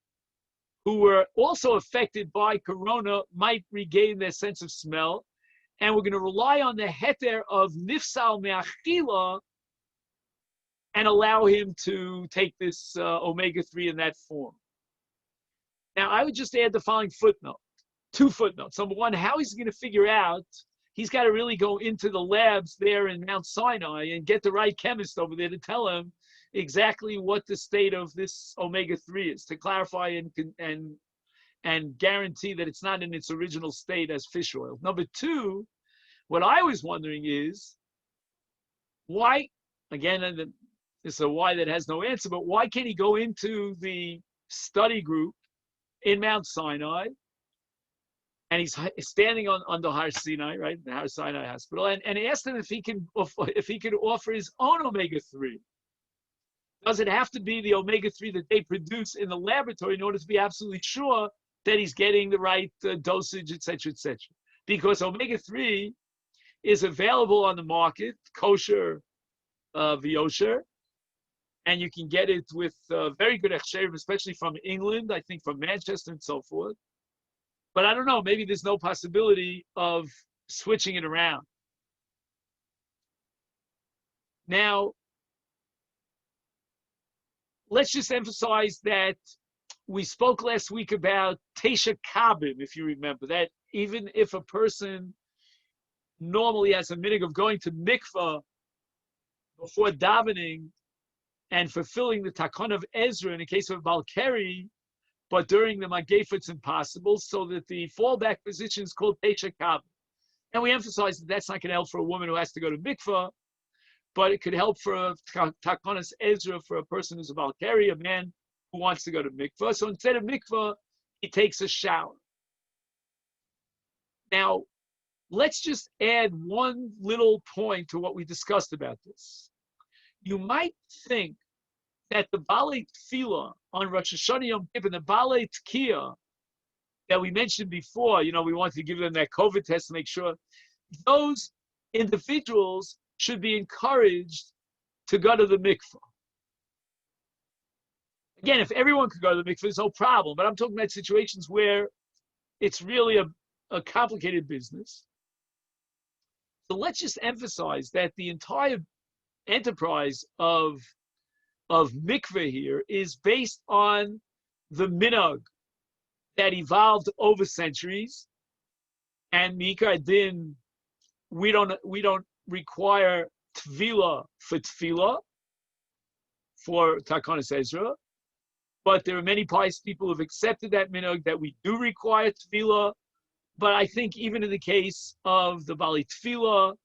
who were also affected by corona might regain their sense of smell, and we're going to rely on the heter of nifsal me'achila and allow him to take this omega-3 in that form. Now, I would just add the following footnote, 2 footnotes. Number one, how he's going to figure out, he's got to really go into the labs there in Mount Sinai and get the right chemist over there to tell him exactly what the state of this omega-3 is, to clarify and guarantee that it's not in its original state as fish oil. Number 2, what I was wondering is, why, again, and it's a why that has no answer, but why can't he go into the study group in Mount Sinai, and he's standing on the Har Sinai, right, the Har Sinai hospital, and he asked him if he could offer his own omega-3. Does it have to be the omega-3 that they produce in the laboratory in order to be absolutely sure that he's getting the right dosage, et cetera, et cetera? Because omega-3 is available on the market, kosher, v'yosher, and you can get it with very good hechsherim, especially from England, I think from Manchester and so forth. But I don't know, maybe there's no possibility of switching it around. Now, let's just emphasize that we spoke last week about Tesha Kabim, if you remember, that even if a person normally has a minhag of going to mikvah before davening and fulfilling the takon of Ezra in the case of Balkari, but during the Magefa it's impossible, so that the fallback position is called Tesha Kabim. And we emphasize that that's not going to help for a woman who has to go to mikvah, but it could help for a takonas Ezra for a person who's a Balkari, a man who wants to go to mikvah. So instead of mikvah, he takes a shower. Now, let's just add one little point to what we discussed about this. You might think that the Balei Tefillah on Rosh Hashanah Yom Kippur, the Balei Tkiya that we mentioned before, we wanted to give them that COVID test to make sure, those individuals should be encouraged to go to the mikvah. Again, if everyone could go to the mikvah, there's no problem, but I'm talking about situations where it's really a complicated business. So let's just emphasize that the entire enterprise of mikveh here is based on the minhag that evolved over centuries, and Mikar Din, we don't require tefillah for Takonis Ezra, but there are many pious people who have accepted that minhag that we do require tefillah. But I think even in the case of the Balei Tefillah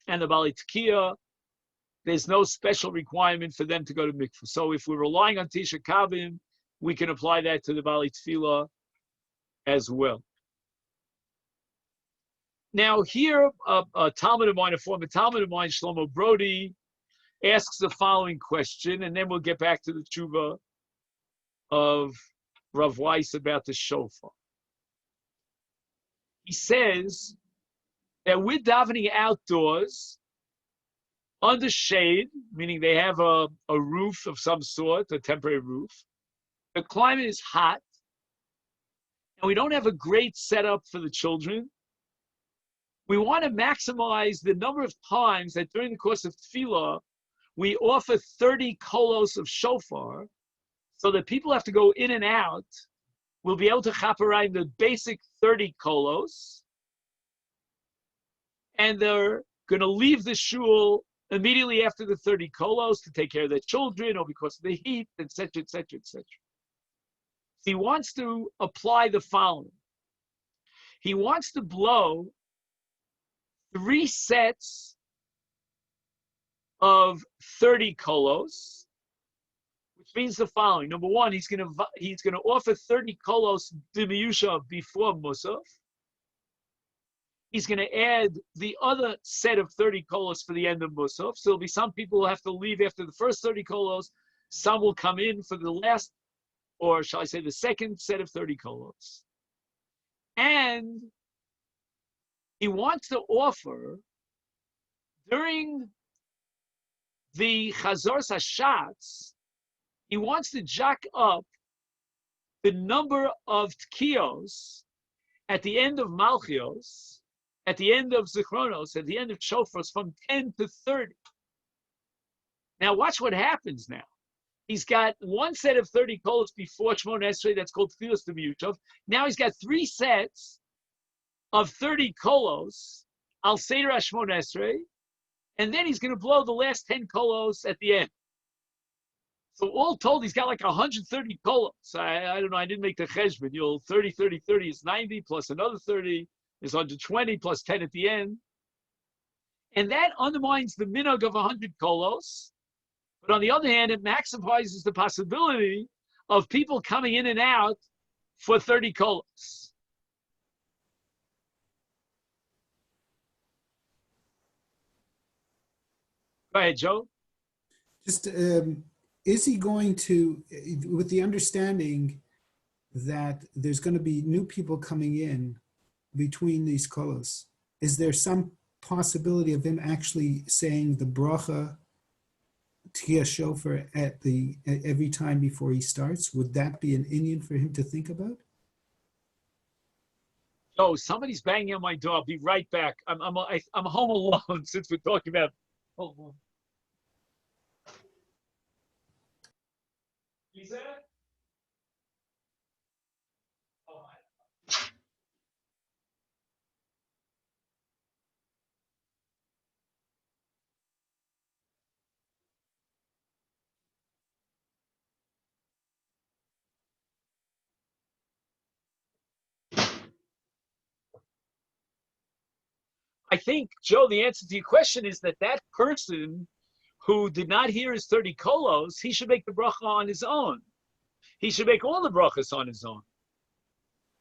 and the Balei Tkiya, there's no special requirement for them to go to mikveh. So if we're relying on Tisha Kabim, we can apply that to the Balei Tefillah as well. Now here, a Talmud of mine, a former Talmud of mine, Shlomo Brody, asks the following question, and then we'll get back to the tshuva of Rav Weiss about the shofar. He says that we're davening outdoors under shade, meaning they have a roof of some sort, a temporary roof. The climate is hot, and we don't have a great setup for the children. We want to maximize the number of times that during the course of tefillah, we offer 30 kolos of shofar, so that people have to go in and out. We'll be able to chaperayim the basic 30 kolos, and they're going to leave the shul immediately after the 30 kolos to take care of their children or because of the heat, etc., etc., etc. He wants to apply the following. He wants to blow 3 sets of 30 kolos, which means the following. Number one, he's going to offer 30 kolos dimiyusha before Musaf. He's going to add the other set of 30 kolos for the end of Musaf. So there'll be some people who have to leave after the first 30 kolos. Some will come in for the last, or shall I say the second set of 30 kolos. And he wants to offer during the Chazor Hashatz, he wants to jack up the number of tkiyos at the end of Malchios, at the end of Zichronos, at the end of Shofars from 10 to 30. Now watch what happens now. He's got one set of 30 kolos before Shmon Esrei, that's called Tfilas D'Miyutov. Now he's got 3 sets of 30 kolos, Al Seder HaShmon Esrei, and then he's going to blow the last 10 kolos at the end. So all told, he's got like 130 kolos. I don't know, I didn't make the cheshbon. 30, 30, 30 is 90, plus another 30 is 120, plus 10 at the end. And that undermines the minhag of 100 kolos. But on the other hand, it maximizes the possibility of people coming in and out for 30 kolos. Go ahead, Joe. Just, is he going to, with the understanding that there's going to be new people coming in between these kolos, is there some possibility of him actually saying the bracha Tia Shofar at every time before he starts? Would that be an inyan for him to think about? Oh, somebody's banging on my door. I'll be right back. I'm home alone since we're talking about. Hold on. Is that? Oh, I think, Joe, the answer to your question is that person who did not hear his 30 kolos, he should make the bracha on his own. He should make all the brachas on his own.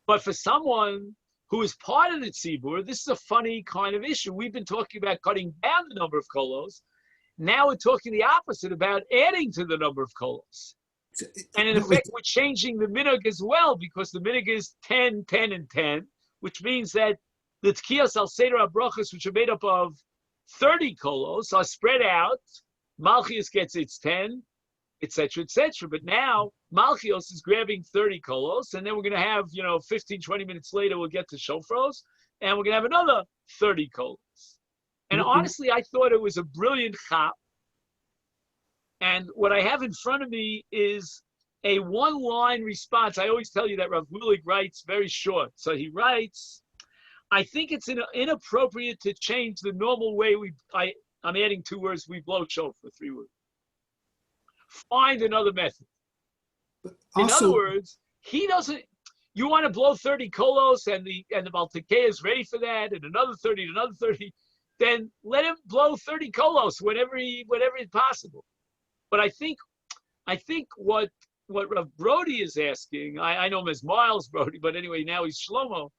But for someone who is part of the tzibur, this is a funny kind of issue. We've been talking about cutting down the number of kolos. Now we're talking the opposite about adding to the number of kolos. And in effect, we're changing the minhag as well, because the minhag is 10, 10, and 10, which means that the tkiyos al seder brachas, which are made up of 30 kolos, are spread out. Malchios gets its 10, etc., etc. But now Malchios is grabbing 30 kolos, and then we're going to have, 15, 20 minutes later, we'll get to Shofros, and we're going to have another 30 kolos. And honestly, I thought it was a brilliant chap. And what I have in front of me is a one-line response. I always tell you that Rav Willig writes very short. So he writes, I think it's inappropriate to change the normal way I'm adding 2 words, we blow shofar, 3 words. Find another method. In other words, he doesn't, you want to blow 30 kolos and the Maltekeh is ready for that, and another 30, and another 30, then let him blow 30 kolos whenever is possible. But I think what Rav Brody is asking, I know him as Miles Brody, but anyway, now he's Shlomo.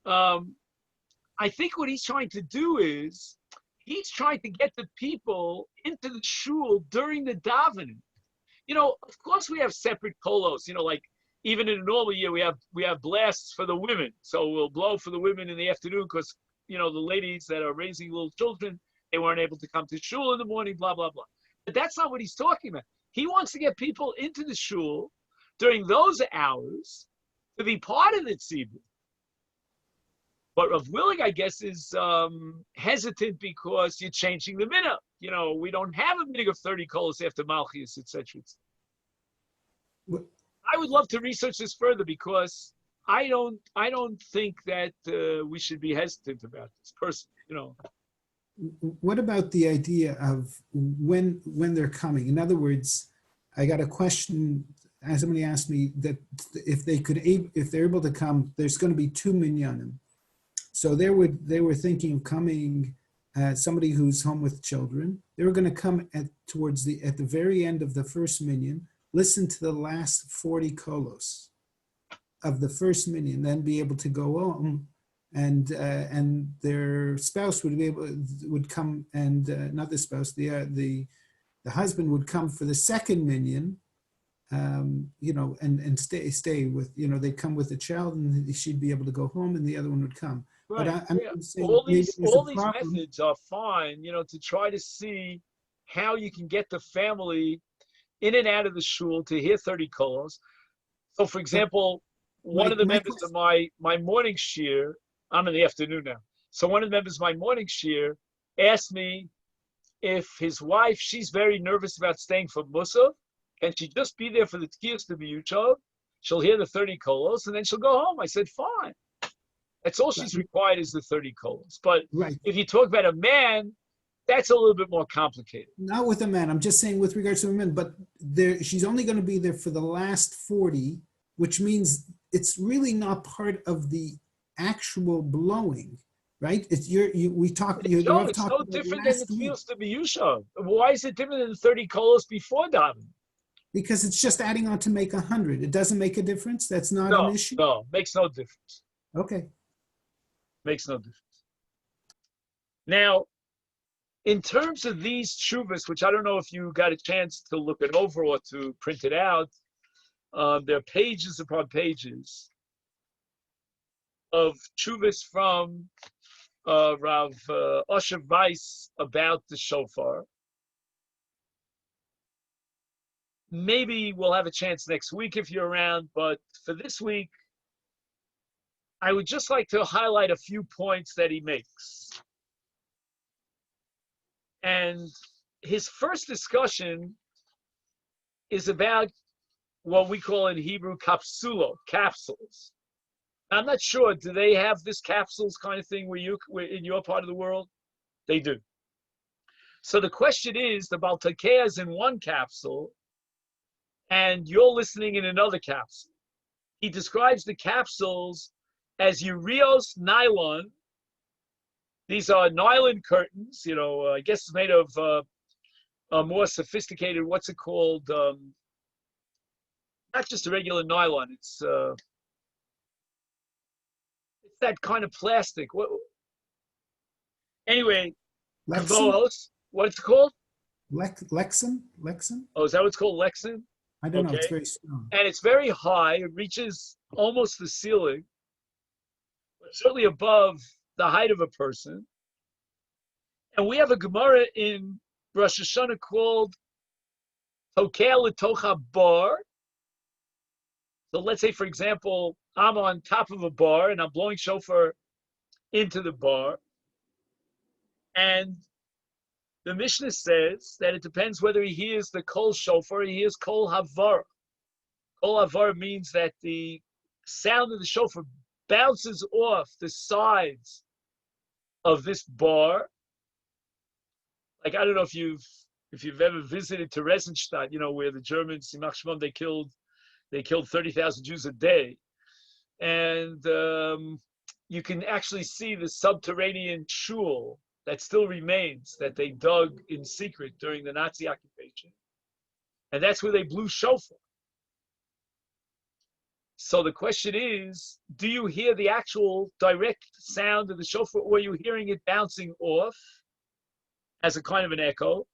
I think what he's trying to do is, he's trying to get the people into the shul during the davening. Of course we have separate kolos, like even in a normal year, we have blasts for the women. So we'll blow for the women in the afternoon because, the ladies that are raising little children, they weren't able to come to shul in the morning, blah, blah, blah. But that's not what he's talking about. He wants to get people into the shul during those hours to be part of the tzibur. But Rav Willig, I guess, is hesitant because you're changing the minhag. We don't have a minhag of 30 kolos after Malchios, etc. I would love to research this further because I don't think that we should be hesitant about this personally. What about the idea of when they're coming? In other words, I got a question. As somebody asked me that if they're able to come, there's going to be 2 minyanim. So they were thinking of coming, somebody who's home with children. They were going to come at the very end of the first minyan, listen to the last 40 kolos of the first minyan, then be able to go home, and their spouse would come, and not the spouse, the husband would come for the second minyan, and stay with, they'd come with the child, and she'd be able to go home, and the other one would come. Right. But I'm saying all maybe these there's a these problem. methods are fine, to try to see how you can get the family in and out of the shul to hear 30 kolos. So, for example, one of the members of my morning shiur, I'm in the afternoon now. So one of the members of my morning shiur asked me if his wife, she's very nervous about staying for Musaf, can she just be there for the tkiyos to be Yuchov? She'll hear the 30 kolos and then she'll go home. I said, fine. That's all she's required is the 30 kolos. But if you talk about a man, that's a little bit more complicated. Not with a man. I'm just saying with regards to a man. But she's only going to be there for the last 40, which means it's really not part of the actual blowing, right? It's we talked. It's no different than the tkiyos to be Yuchov. Why is it different than the 30 kolos before davening? Because it's just adding on to make 100. It doesn't make a difference. That's not an issue. No, makes no difference. Okay. Makes no difference. Now, in terms of these tshuvas, which I don't know if you got a chance to look it over or to print it out, there are pages upon pages of tshuvas from Rav Osher Weiss about the shofar. Maybe we'll have a chance next week if you're around, but for this week, I would just like to highlight a few points that he makes. And his first discussion is about what we call in Hebrew kapsulo, capsules. I'm not sure, do they have this capsules kind of thing where in your part of the world? They do. So the question is, the Baltakea is in one capsule, and you're listening in another capsule. He describes the capsules as ureos nylon. These are nylon curtains, I guess it's made of a more sophisticated, what's it called? Not just a regular nylon, it's that kind of plastic. Anyway, Kavolos, what's it called? Lexan? Oh, is that what it's called, Lexan? I don't know, it's very strong. And it's very high, it reaches almost the ceiling, but certainly above the height of a person. And we have a Gemara in Rosh Hashanah called Tokea L'tocha bar. So let's say, for example, I'm on top of a bar and I'm blowing shofar into the bar. And the Mishnah says that it depends whether he hears the kol shofar or he hears kol havara. Kol havara means that the sound of the shofar bounces off the sides of this bar. Like, I don't know if you've ever visited Theresienstadt, where the Germans, Yimach Shmon, they killed 30,000 Jews a day. And you can actually see the subterranean shul that still remains, that they dug in secret during the Nazi occupation. And that's where they blew shofar. So the question is, do you hear the actual direct sound of the shofar, or are you hearing it bouncing off as a kind of an echo?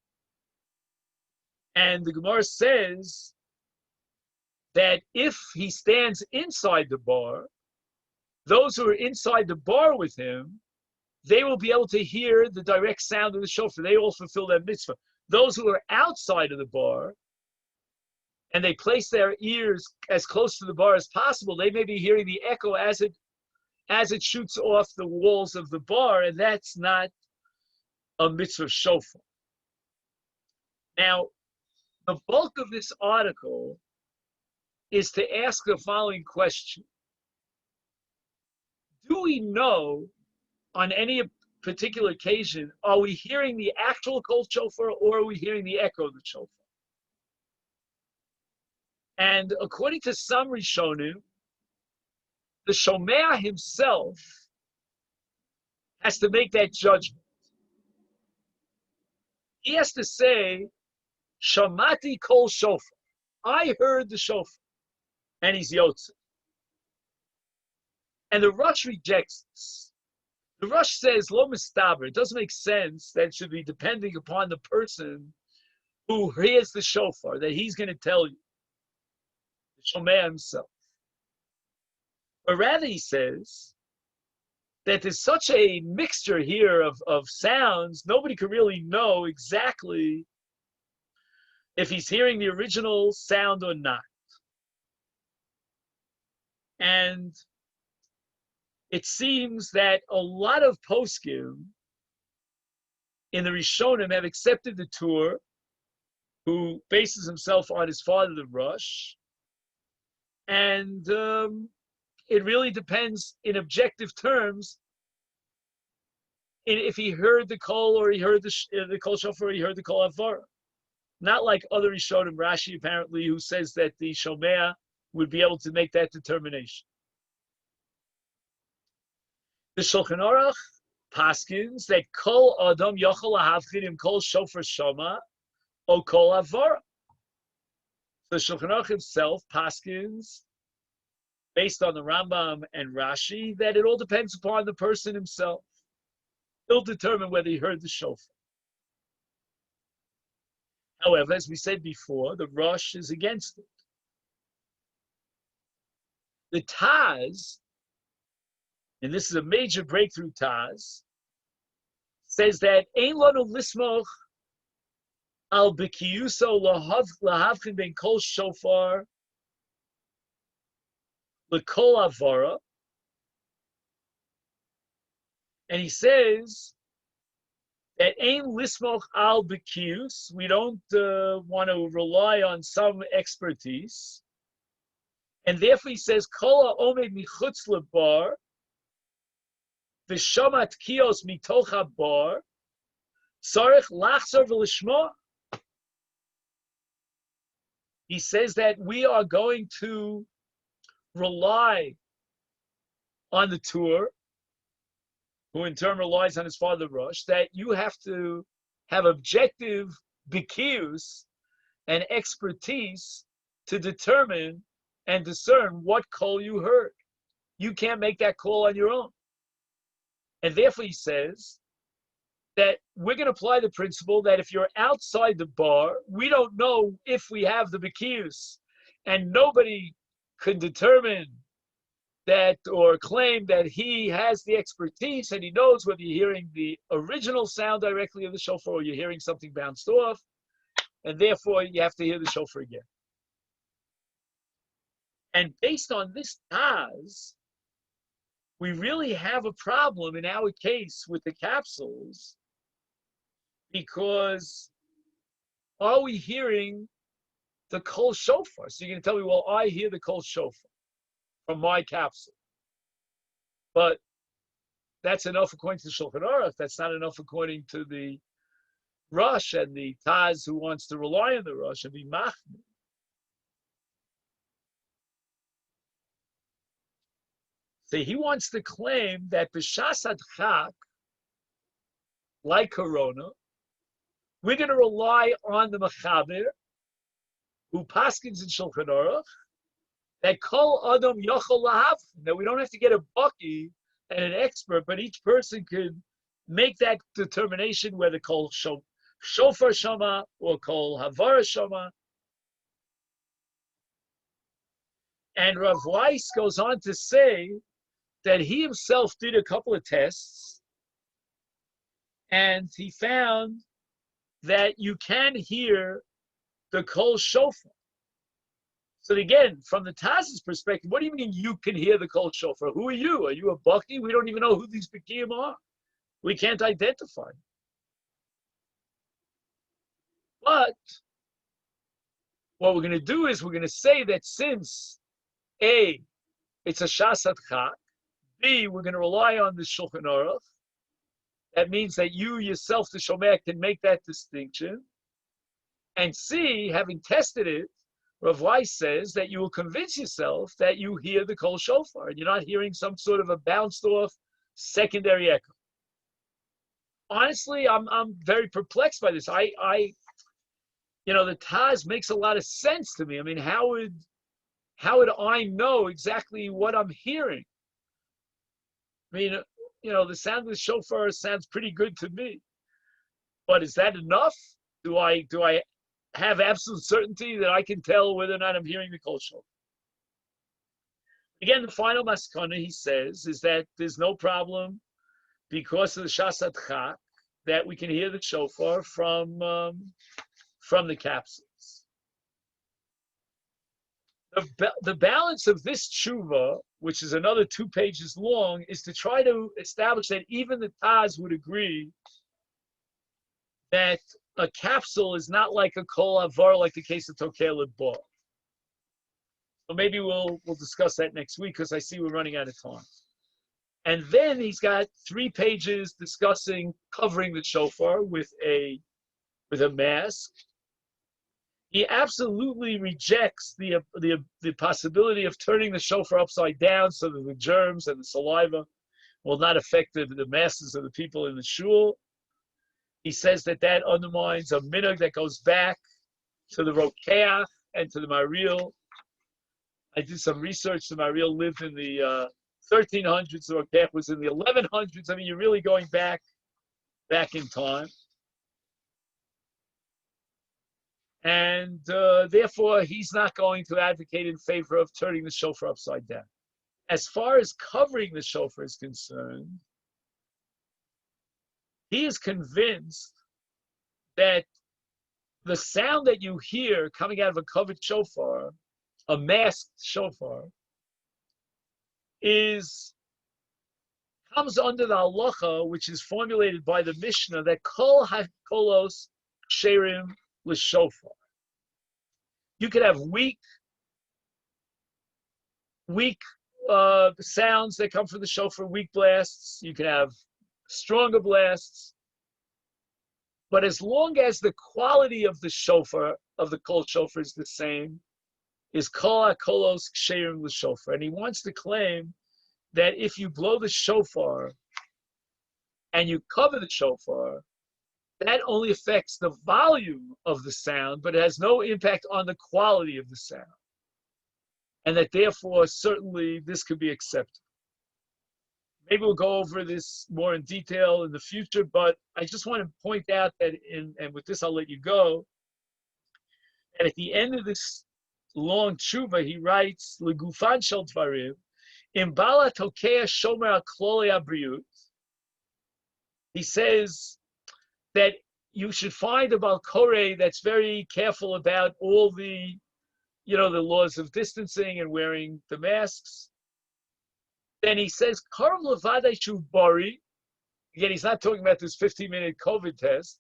And the Gemara says that if he stands inside the bar, those who are inside the bar with him, they will be able to hear the direct sound of the shofar. They all fulfill that mitzvah. Those who are outside of the bar, and they place their ears as close to the bar as possible, they may be hearing the echo as it shoots off the walls of the bar, and that's not a mitzvah shofar. Now, the bulk of this article is to ask the following question. Do we know on any particular occasion, are we hearing the actual kol shofar or are we hearing the echo of the shofar? And according to some Rishonim, the Shomea himself has to make that judgment. He has to say, Shamati kol shofar. I heard the shofar, and he's Yotze. And the Rosh rejects this. The Rosh says, lo mistaber, it doesn't make sense that it should be depending upon the person who hears the shofar, that he's going to tell you, the Shomea himself. But rather he says that there's such a mixture here of sounds, nobody can really know exactly if he's hearing the original sound or not. And it seems that a lot of poskim in the Rishonim have accepted the Tur, who bases himself on his father, the Rosh. And it really depends in objective terms if he heard the Kol or he heard the Kol Shofar or he heard the Kol Havara. Not like other Rishonim, Rashi apparently, who says that the Shomea would be able to make that determination. The Shulchan Aruch paskins that Kol Adam Yochel Lahavchin Im Kol Shofar Shama O Kol Havara. The Shulchan Aruch himself paskins, based on the Rambam and Rashi, that it all depends upon the person himself. He'll determine whether he heard the shofar. However, as we said before, the Rosh is against it. The Taz, and this is a major breakthrough Taz, says that Ein lanu lismoch al b'kiyuso lahavchin ben kol shofar l'kol avara. And he says that Ein lismoch al b'kiyus, we don't want to rely on some expertise. And therefore he says, Kol ha'omed michutz lebar, v'shamat kiyos mitoch habar, tzarich lachzor v'lishma. He says that we are going to rely on the Tur, who in turn relies on his father Rosh, that you have to have objective bikiyus and expertise to determine and discern what call you heard. You can't make that call on your own. And therefore he says that we're going to apply the principle that if you're outside the bar, we don't know if we have the bikiyus, and nobody can determine that or claim that he has the expertise and he knows whether you're hearing the original sound directly of the shofar or you're hearing something bounced off, and therefore you have to hear the shofar again. And based on this Taz, we really have a problem in our case with the capsules, because are we hearing the Kol Shofar? So you're going to tell me, well, I hear the Kol Shofar from my capsule. But that's enough according to the Shulchan Aruch. That's not enough according to the Rosh and the Taz who wants to rely on the Rosh and be machmir. So he wants to claim that b'shas adchak, like Corona, we're going to rely on the Mechaber, who paskins in Shulchan Aruch, that Kol Adam Yochel Lahavchin, that we don't have to get a baki and an expert, but each person could make that determination whether Kol Shofar Shama or Kol Havara Shama. And Rav Weiss goes on to say that he himself did a couple of tests, and he found that you can hear the Kol Shofar. So again, from the Taz's perspective, what do you mean you can hear the Kol Shofar? Who are you? Are you a Baki? We don't even know who these Bikiyim are. We can't identify them. But what we're going to do is we're going to say that since A, it's a Shas Adchak, B, we're going to rely on the Shulchan Aruch. That means that you yourself, the Shomea, can make that distinction. And C, having tested it, Rav Weiss says that you will convince yourself that you hear the Kol Shofar and you're not hearing some sort of a bounced off secondary echo. Honestly, I'm very perplexed by this. the Taz makes a lot of sense to me. I mean, how would I know exactly what I'm hearing? I mean, the sound of the shofar sounds pretty good to me. But is that enough? Do I have absolute certainty that I can tell whether or not I'm hearing the kol shofar? Again, the final maskana, he says, is that there's no problem because of the shasat chak that we can hear the shofar from the capsules. The balance of this tshuva, which is another 2 pages long, is to try to establish that even the Taz would agree that a capsule is not like a kol avar, like the case of Tokel Bar. So maybe we'll discuss that next week because I see we're running out of time. And then he's got 3 pages discussing covering the shofar with a mask. He absolutely rejects the possibility of turning the shofar upside down so that the germs and the saliva will not affect the masses of the people in the shul. He says that undermines a minhag that goes back to the Rokeach and to the Maril. I did some research. The Maril lived in the 1300s. The Rokeach was in the 1100s. I mean, you're really going back in time. And therefore, he's not going to advocate in favor of turning the shofar upside down. As far as covering the shofar is concerned, he is convinced that the sound that you hear coming out of a covered shofar, a masked shofar, comes under the halacha, which is formulated by the Mishnah, that kol hakolos sherim l'shofar. You could have weak sounds that come from the shofar, weak blasts. You can have stronger blasts. But as long as the quality of the shofar, of the kol shofar, is the same, is kol hakolos sherim l'shofar. And he wants to claim that if you blow the shofar and you cover the shofar, that only affects the volume of the sound, but it has no impact on the quality of the sound. And that therefore, certainly, this could be accepted. Maybe we'll go over this more in detail in the future, but I just want to point out that, and with this I'll let you go, and at the end of this long tshuva, he writes, Legufan shel dvarim, Imbala tokea shomer al klolei habriut. He says that you should find a Balkore that's very careful about all the laws of distancing and wearing the masks. Then he says, Karv levadei shuv bari. Again, he's not talking about this 15-minute COVID test,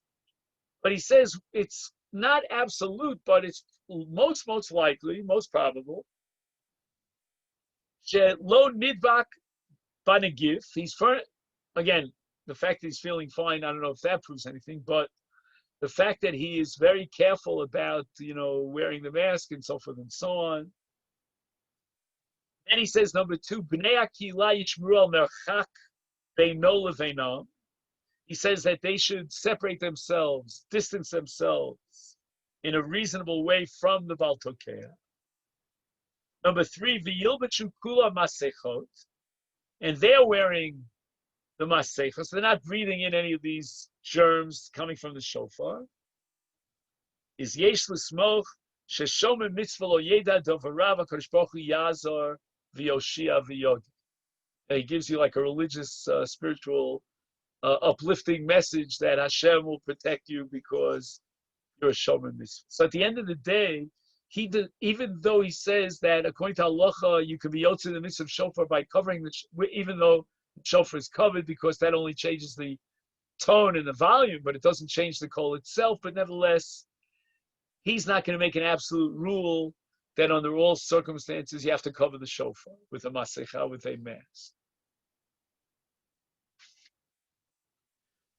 but he says it's not absolute, but it's most likely, most probable. Lo nidbak banegif. Again, the fact that he's feeling fine, I don't know if that proves anything, but the fact that he is very careful about, wearing the mask and so forth and so on. Then he says, number 2, Bnei HaKehila yishmru al merchak beino leveinam. He says that they should separate themselves, distance themselves in a reasonable way from the Baal Tokea. Number 3, v'yilbachu kula masechot. And they're wearing the masechos. They're not breathing in any of these germs coming from the shofar. Is yesh l'smoch sheshomer mitzvah lo yeda dovarav HaKadosh Baruch Hu yazor v'yoshia v'yod. He gives you like a religious, spiritual, uplifting message that Hashem will protect you because you're a shomer mitzvah. So at the end of the day, even though he says that according to halacha you can be yotze in the midst of shofar by covering even though the shofar is covered, because that only changes the tone and the volume, but it doesn't change the kol itself. But nevertheless, he's not going to make an absolute rule that under all circumstances you have to cover the shofar with a masecha, with a mask.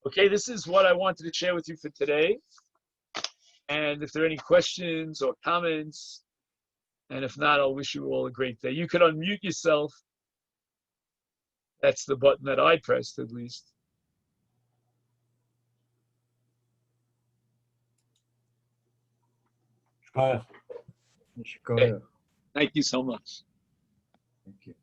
Okay, this is what I wanted to share with you for today. And if there are any questions or comments, and if not, I'll wish you all a great day. You can unmute yourself. That's the button that I pressed, at least. Thank you so much. Thank you.